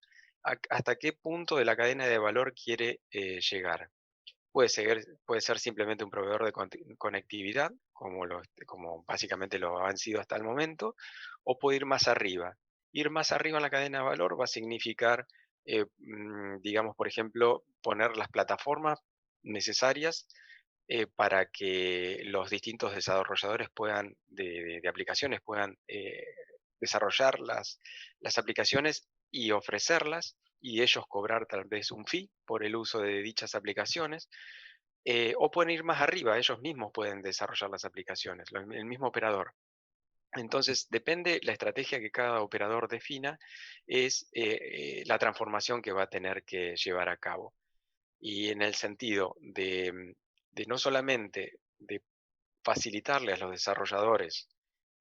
B: hasta qué punto de la cadena de valor quiere llegar. Puede ser simplemente un proveedor de conectividad, como básicamente lo han sido hasta el momento, o puede ir más arriba. Ir más arriba en la cadena de valor va a significar, digamos, por ejemplo, poner las plataformas necesarias para que los distintos desarrolladores de aplicaciones puedan desarrollar las aplicaciones y ofrecerlas y ellos cobrar tal vez un fee por el uso de dichas aplicaciones, o pueden ir más arriba, ellos mismos pueden desarrollar las aplicaciones, el mismo operador. Entonces, depende la estrategia que cada operador defina, es la transformación que va a tener que llevar a cabo. Y en el sentido de no solamente de facilitarle a los desarrolladores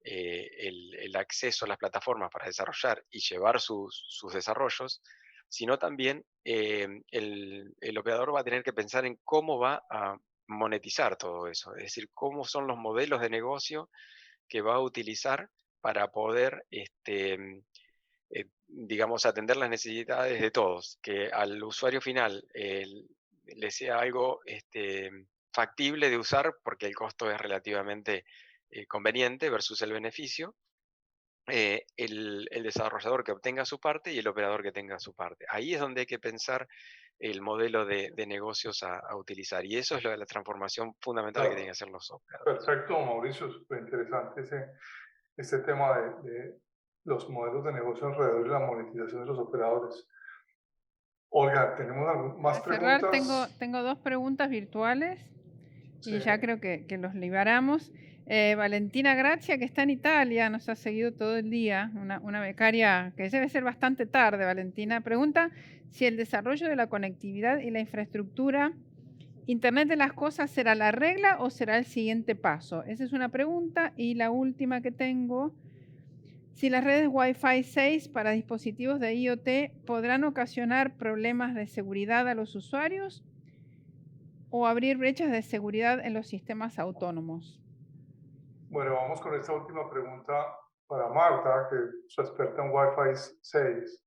B: el acceso a las plataformas para desarrollar y llevar sus desarrollos, sino también el operador va a tener que pensar en cómo va a monetizar todo eso, es decir, cómo son los modelos de negocio que va a utilizar para poder, digamos, atender las necesidades de todos, que al usuario final le sea algo factible de usar porque el costo es relativamente conveniente versus el beneficio, el desarrollador que obtenga su parte y el operador que tenga su parte. Ahí es donde hay que pensar el modelo de negocios a utilizar. Y eso es lo de la transformación fundamental que tienen que hacer los operadores.
C: Perfecto, Mauricio, súper interesante ese tema de los modelos de negocio alrededor de la monetización de los operadores. Olga, ¿tenemos más
A: Para cerrar,
C: preguntas?
A: tengo dos preguntas virtuales y
C: Sí.
A: ya creo que los liberamos. Valentina Gracia, que está en Italia, nos ha seguido todo el día, una becaria que debe ser bastante tarde, Valentina, pregunta si el desarrollo de la conectividad y la infraestructura Internet de las cosas será la regla o será el siguiente paso. Esa es una pregunta. Y la última que tengo, si las redes Wi-Fi 6 para dispositivos de IoT podrán ocasionar problemas de seguridad a los usuarios o abrir brechas de seguridad en los sistemas autónomos.
C: Bueno, vamos con esta última pregunta para Marta, que es experta en Wi-Fi 6,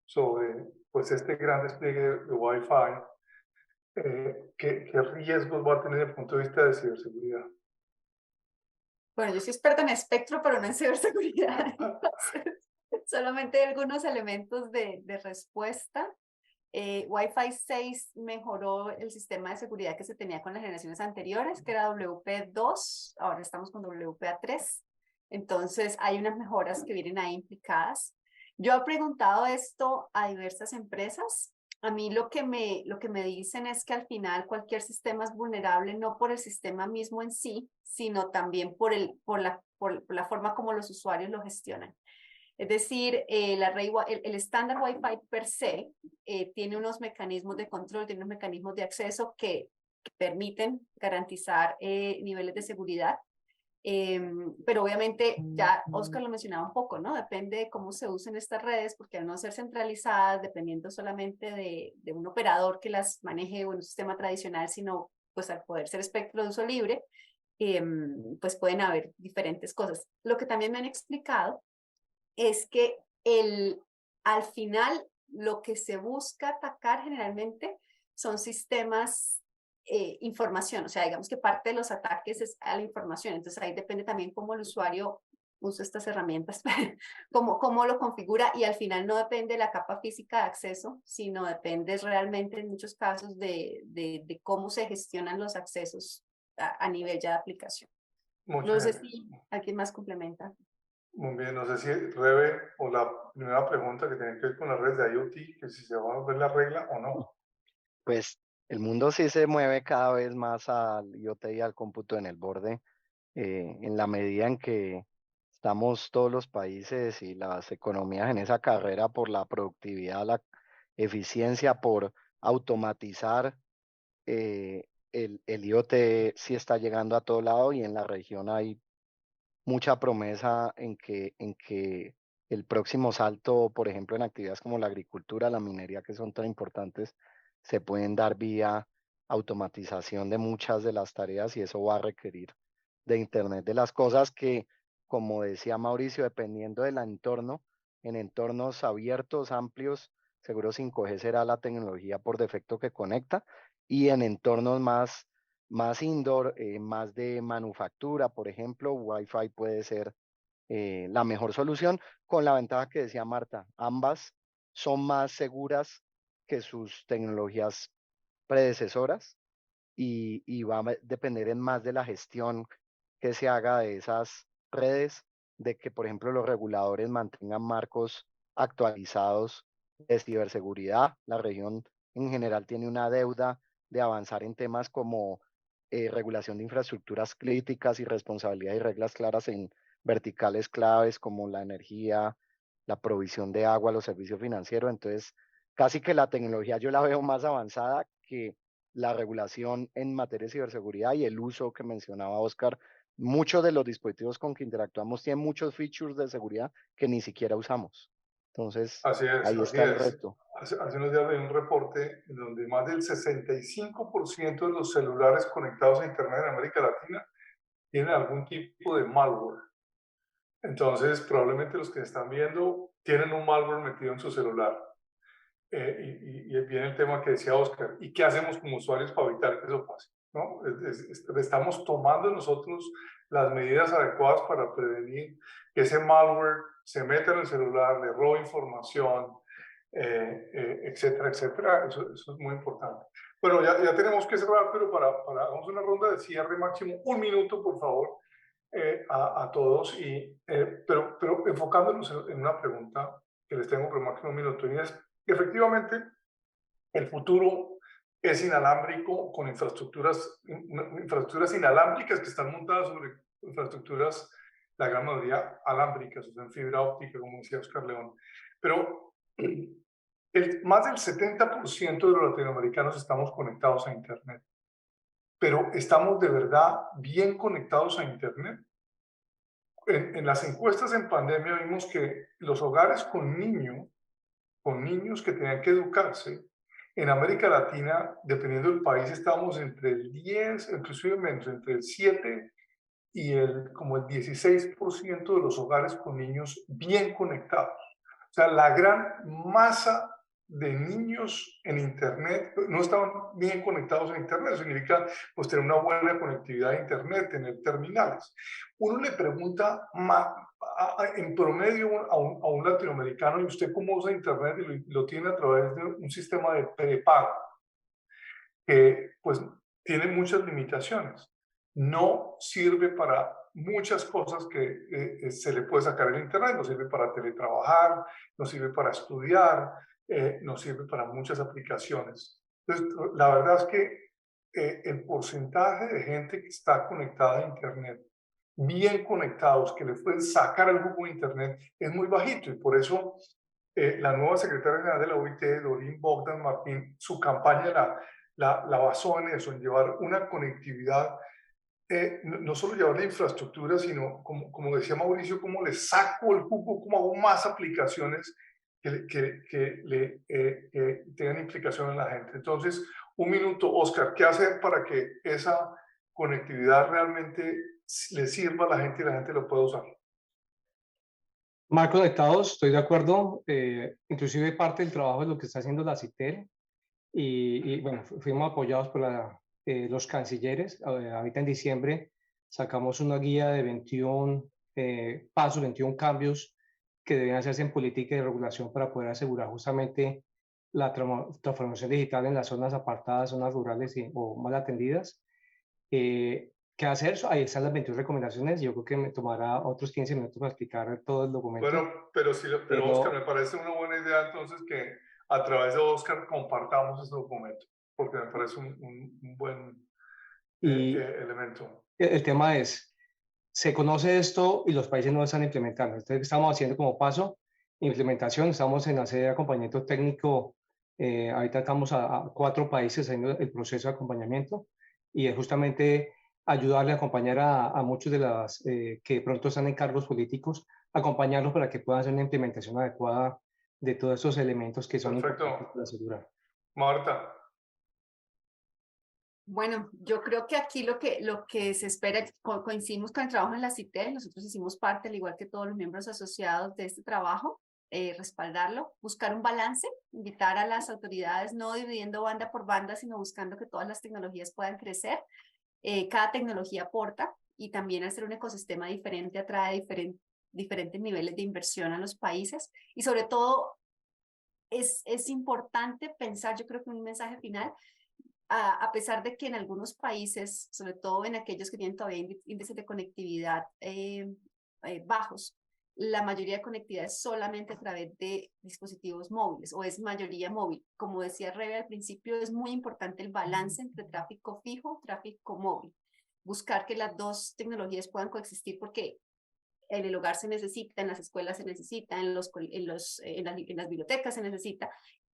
C: sobre pues, este gran despliegue de Wi-Fi. ¿Qué riesgos va a tener desde el punto de vista de ciberseguridad?
E: Bueno, yo soy experta en espectro, pero no en ciberseguridad. Entonces, solamente algunos elementos de respuesta. Wi-Fi 6 mejoró el sistema de seguridad que se tenía con las generaciones anteriores, que era WP2, ahora estamos con WPA3. Entonces, hay unas mejoras que vienen ahí implicadas. Yo he preguntado esto a diversas empresas. A mí lo que me dicen es que al final cualquier sistema es vulnerable no por el sistema mismo en sí, sino también por la forma como los usuarios lo gestionan. Es decir, el estándar Wi-Fi per se tiene unos mecanismos de control, tiene unos mecanismos de acceso que permiten garantizar niveles de seguridad. Pero obviamente, ya Oscar lo mencionaba un poco, ¿no? Depende de cómo se usen estas redes, porque al no ser centralizadas, dependiendo solamente de un operador que las maneje o en un sistema tradicional, sino pues al poder ser espectro de uso libre, pues pueden haber diferentes cosas. Lo que también me han explicado es que al final lo que se busca atacar generalmente son sistemas información, o sea, digamos que parte de los ataques es a la información, entonces ahí depende también cómo el usuario usa estas herramientas, cómo lo configura, y al final no depende de la capa física de acceso, sino depende realmente en muchos casos de cómo se gestionan los accesos a nivel ya de aplicación. No sé si alguien más complementa.
C: Muy bien, no sé si Rebe o la primera pregunta que tiene que ver con las redes de IoT, que si se va a volver la regla o no.
F: Pues el mundo sí se mueve cada vez más al IoT y al cómputo en el borde, en la medida en que estamos todos los países y las economías en esa carrera por la productividad, la eficiencia, por automatizar. El IoT sí está llegando a todo lado y en la región hay mucha promesa en que el próximo salto, por ejemplo, en actividades como la agricultura, la minería, que son tan importantes, se pueden dar vía automatización de muchas de las tareas y eso va a requerir de Internet de las cosas que, como decía Mauricio, dependiendo del entorno, en entornos abiertos, amplios, seguro 5G será la tecnología por defecto que conecta, y en entornos más indoor, más de manufactura, por ejemplo, Wi-Fi puede ser la mejor solución, con la ventaja que decía Marta, ambas son más seguras que sus tecnologías predecesoras y va a depender en más de la gestión que se haga de esas redes, de que, por ejemplo, los reguladores mantengan marcos actualizados de ciberseguridad. La región en general tiene una deuda de avanzar en temas como regulación de infraestructuras críticas y responsabilidad y reglas claras en verticales claves como la energía, la provisión de agua, los servicios financieros. Entonces, casi que la tecnología yo la veo más avanzada que la regulación en materia de ciberseguridad y el uso que mencionaba Oscar. Muchos de los dispositivos con que interactuamos tienen muchos features de seguridad que ni siquiera usamos. Entonces, ahí está el reto.
C: Hace unos días leí un reporte en donde más del 65% de los celulares conectados a Internet en América Latina tienen algún tipo de malware. Entonces, probablemente los que están viendo tienen un malware metido en su celular. Y viene el tema que decía Oscar, ¿y qué hacemos como usuarios para evitar que eso pase? ¿No? Estamos tomando nosotros las medidas adecuadas para prevenir que ese malware se meta en el celular, le robe información, etcétera, etcétera. Eso es muy importante. Bueno, ya tenemos que cerrar, pero hagamos una ronda de cierre máximo, 1 minuto, por favor, a todos, pero enfocándonos en una pregunta que les tengo por máximo 1 minuto, y es, efectivamente, el futuro es inalámbrico con infraestructuras inalámbricas que están montadas sobre infraestructuras, la gran mayoría alámbricas, o sea, en fibra óptica, como decía Oscar León. Pero más del 70% de los latinoamericanos estamos conectados a Internet. Pero ¿estamos de verdad bien conectados a Internet? En las encuestas en pandemia vimos que los hogares con niños que tenían que educarse, en América Latina, dependiendo del país, estábamos entre el 10, inclusive menos, entre el 7 y como el 16% de los hogares con niños bien conectados. O sea, la gran masa de niños en Internet no estaban bien conectados a Internet. Eso significa pues, tener una buena conectividad a Internet, tener terminales. Uno le pregunta en promedio a un latinoamericano, ¿y usted cómo usa Internet? Y lo tiene a través de un sistema de prepago, que pues tiene muchas limitaciones. No sirve para muchas cosas que se le puede sacar en Internet. No sirve para teletrabajar, no sirve para estudiar, no sirve para muchas aplicaciones. Entonces, la verdad es que el porcentaje de gente que está conectada a Internet bien conectados, que le pueden sacar el jugo de Internet, es muy bajito. Y por eso la nueva secretaria general de la OIT, Doreen Bogdan Martín, su campaña la basó en eso, en llevar una conectividad, no solo llevar la infraestructura, sino, como decía Mauricio, cómo le saco el jugo, cómo hago más aplicaciones que tengan implicación en la gente. Entonces, un minuto, Oscar, ¿qué hacer para que esa conectividad realmente le sirva a la gente y la gente lo pueda usar?
D: Más conectados, estoy de acuerdo. Inclusive parte del trabajo es lo que está haciendo la CITEL y bueno, fuimos apoyados por los cancilleres. Ahorita en diciembre sacamos una guía de 21 pasos, 21 cambios que deben hacerse en política y regulación para poder asegurar justamente la transformación digital en las zonas apartadas, zonas rurales o mal atendidas. ¿Qué hacer? Ahí están las 21 recomendaciones. Yo creo que me tomará otros 15 minutos para explicar todo el documento.
C: Bueno, pero Oscar, me parece una buena idea entonces que a través de Oscar compartamos ese documento, porque me parece un buen elemento.
D: El tema es, se conoce esto y los países no lo están implementando. Entonces, ¿qué estamos haciendo como paso? Implementación. Estamos en hacer acompañamiento técnico. Ahorita estamos a 4 países haciendo el proceso de acompañamiento y es justamente ayudarle a acompañar a muchos de las que pronto están en cargos políticos, acompañarlos para que puedan hacer una implementación adecuada de todos esos elementos que son importantes para asegurar.
C: Marta.
E: Bueno, yo creo que aquí lo que se espera, coincidimos con el trabajo en la CITEL, nosotros hicimos parte, al igual que todos los miembros asociados de este trabajo, respaldarlo, buscar un balance, invitar a las autoridades, no dividiendo banda por banda, sino buscando que todas las tecnologías puedan crecer. Cada tecnología aporta y también hacer un ecosistema diferente atrae diferentes niveles de inversión a los países y sobre todo es importante pensar, yo creo que un mensaje final, a pesar de que en algunos países, sobre todo en aquellos que tienen todavía índices de conectividad bajos, la mayoría de conectividad es solamente a través de dispositivos móviles o es mayoría móvil. Como decía Rebe al principio, es muy importante el balance entre tráfico fijo, tráfico móvil. Buscar que las dos tecnologías puedan coexistir porque en el hogar se necesita, en las escuelas se necesita, en las bibliotecas se necesita,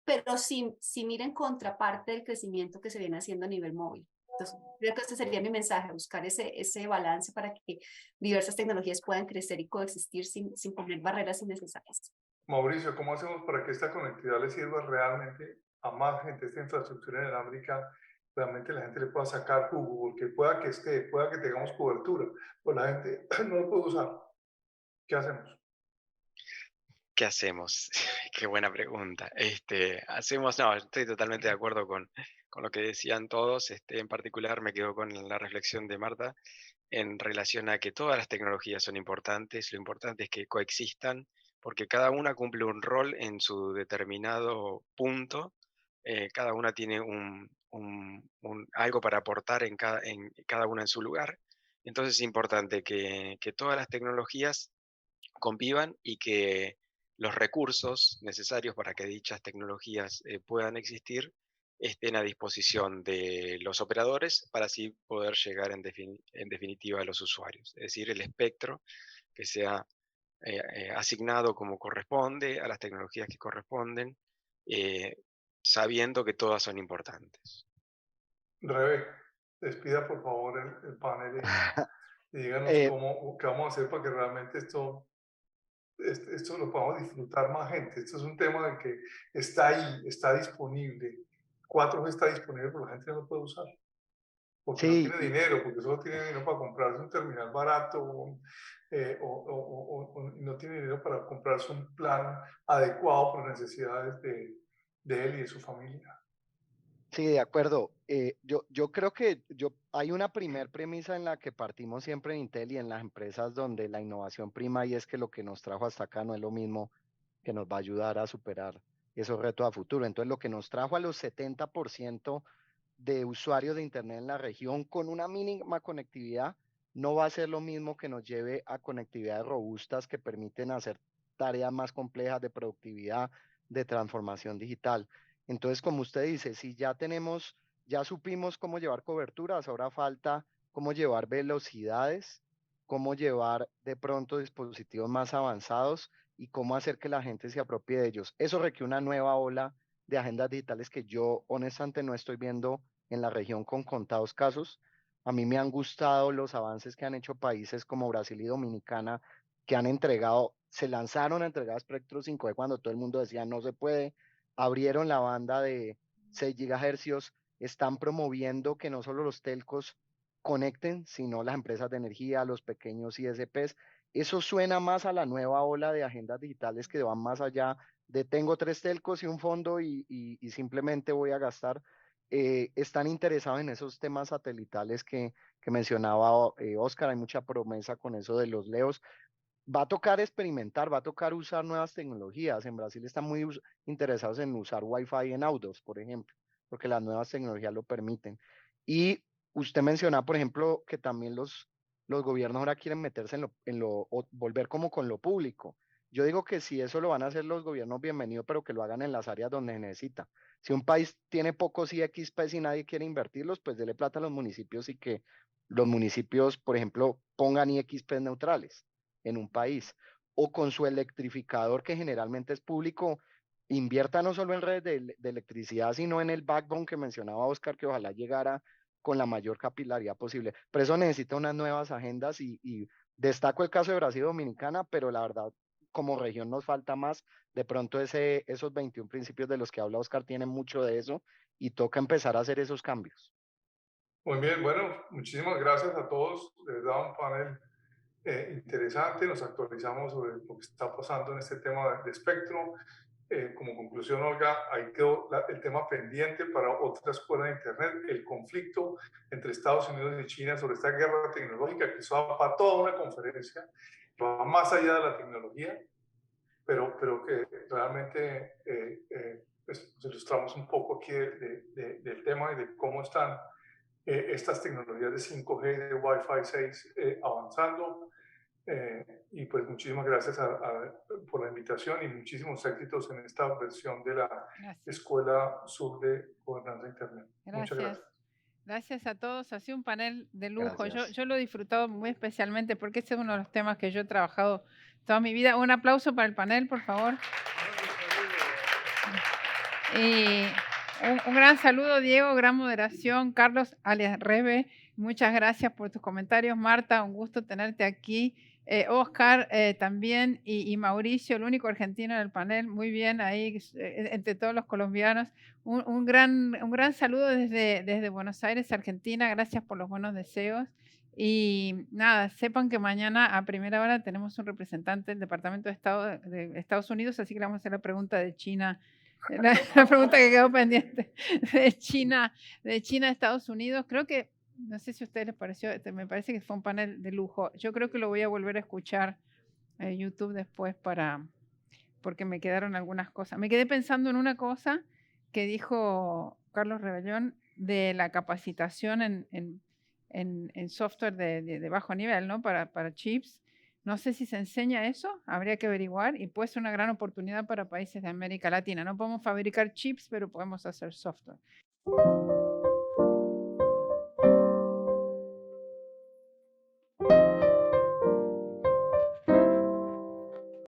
E: pero sin ir en contraparte del crecimiento que se viene haciendo a nivel móvil. Entonces, creo que este sería mi mensaje, buscar ese balance para que diversas tecnologías puedan crecer y coexistir sin poner barreras innecesarias.
C: Mauricio, ¿cómo hacemos para que esta conectividad le sirva realmente a más gente, esta infraestructura inalámbrica, realmente la gente le pueda sacar jugo, porque pueda que tengamos cobertura, pero la gente no lo puede usar? ¿Qué hacemos?
B: ¿Qué hacemos? Qué buena pregunta. No, estoy totalmente de acuerdo con lo que decían todos. En particular me quedo con la reflexión de Marta en relación a que todas las tecnologías son importantes. Lo importante es que coexistan porque cada una cumple un rol en su determinado punto. Cada una tiene algo para aportar en cada una en su lugar. Entonces es importante que todas las tecnologías convivan y que los recursos necesarios para que dichas tecnologías puedan existir estén a disposición de los operadores para así poder llegar en definitiva a los usuarios. Es decir, el espectro que sea asignado como corresponde a las tecnologías que corresponden, eh, sabiendo que todas son importantes.
C: Rebe, despida por favor el panel y díganos qué vamos a hacer para que realmente esto lo podamos disfrutar más gente. Esto es un tema de que está ahí, está disponible. 4G está disponible, pero la gente no lo puede usar. Porque no tiene dinero, porque solo tiene dinero para comprarse un terminal barato o no tiene dinero para comprarse un plan adecuado para las necesidades de él y de su familia.
F: Sí, de acuerdo. Yo creo que hay una primer premisa en la que partimos siempre en Intel y en las empresas donde la innovación prima y es que lo que nos trajo hasta acá no es lo mismo que nos va a ayudar a superar esos retos a futuro. Entonces, lo que nos trajo a los 70% de usuarios de Internet en la región con una mínima conectividad no va a ser lo mismo que nos lleve a conectividades robustas que permiten hacer tareas más complejas de productividad, de transformación digital. Entonces, como usted dice, si ya supimos cómo llevar coberturas, ahora falta cómo llevar velocidades cómo llevar de pronto dispositivos más avanzados y cómo hacer que la gente se apropie de ellos. Eso requiere una nueva ola de agendas digitales que yo honestamente no estoy viendo en la región con contados casos. A mí me han gustado los avances que han hecho países como Brasil y Dominicana, que han entregado, se lanzaron a entregar espectro 5G cuando todo el mundo decía no se puede, abrieron la banda de 6 GHz, están promoviendo que no solo los telcos conecten, sino las empresas de energía, los pequeños ISPs. Eso suena más a la nueva ola de agendas digitales que van más allá de tengo 3 telcos y un fondo y simplemente voy a gastar. Están interesados en esos temas satelitales que mencionaba Oscar, hay mucha promesa con eso de los LEOs. Va a tocar experimentar, va a tocar usar nuevas tecnologías. En Brasil están muy interesados en usar Wi-Fi en autos, por ejemplo, porque las nuevas tecnologías lo permiten. Y usted menciona, por ejemplo, que también los gobiernos ahora quieren meterse o volver como con lo público. Yo digo que si eso lo van a hacer los gobiernos, bienvenido, pero que lo hagan en las áreas donde se necesita. Si un país tiene pocos IXPs y nadie quiere invertirlos, pues dele plata a los municipios y que los municipios, por ejemplo, pongan IXPs neutrales en un país, o con su electrificador que generalmente es público, invierta no solo en redes de electricidad, sino en el backbone que mencionaba Oscar, que ojalá llegara con la mayor capilaridad posible. Pero eso necesita unas nuevas agendas y destaco el caso de Brasil y Dominicana, pero la verdad, como región nos falta más. De pronto esos 21 principios de los que habla Oscar tienen mucho de eso y toca empezar a hacer esos cambios.
C: Muy bien, bueno, muchísimas gracias a todos. Les da un panel interesante. Nos actualizamos sobre lo que está pasando en este tema de espectro. Como conclusión, Olga, ahí quedó el tema pendiente para otra escuela de Internet, el conflicto entre Estados Unidos y China sobre esta guerra tecnológica, que eso va para toda una conferencia, va más allá de la tecnología, pero que realmente pues ilustramos un poco aquí del tema y de cómo están estas tecnologías de 5G y de Wi-Fi 6 avanzando. Y pues muchísimas gracias por la invitación y muchísimos éxitos en esta versión de la Escuela Sur de Gobernanza Internet. Muchas gracias.
A: Gracias a todos. Ha sido un panel de lujo.
F: Gracias.
A: Yo lo he disfrutado muy especialmente porque ese es uno de los temas que yo he trabajado toda mi vida. Un aplauso para el panel, por favor. Y un gran saludo, Diego, gran moderación. Carlos, alias Rebe, muchas gracias por tus comentarios. Marta, un gusto tenerte aquí. Oscar también y Mauricio, el único argentino en el panel, muy bien ahí entre todos los colombianos. Un gran saludo desde Buenos Aires, Argentina. Gracias por los buenos deseos. Y nada, sepan que mañana a primera hora tenemos un representante del Departamento de Estado de Estados Unidos, así que le vamos a hacer la pregunta de China. La pregunta que quedó pendiente de China a Estados Unidos. Creo que, no sé si a ustedes les pareció, me parece que fue un panel de lujo. Yo creo que lo voy a volver a escuchar en YouTube después porque me quedaron algunas cosas. Me quedé pensando en una cosa que dijo Carlos Rebellón de la capacitación en software de bajo nivel, ¿no? Para chips. No sé si se enseña eso, habría que averiguar y puede ser una gran oportunidad para países de América Latina. No podemos fabricar chips, pero podemos hacer software.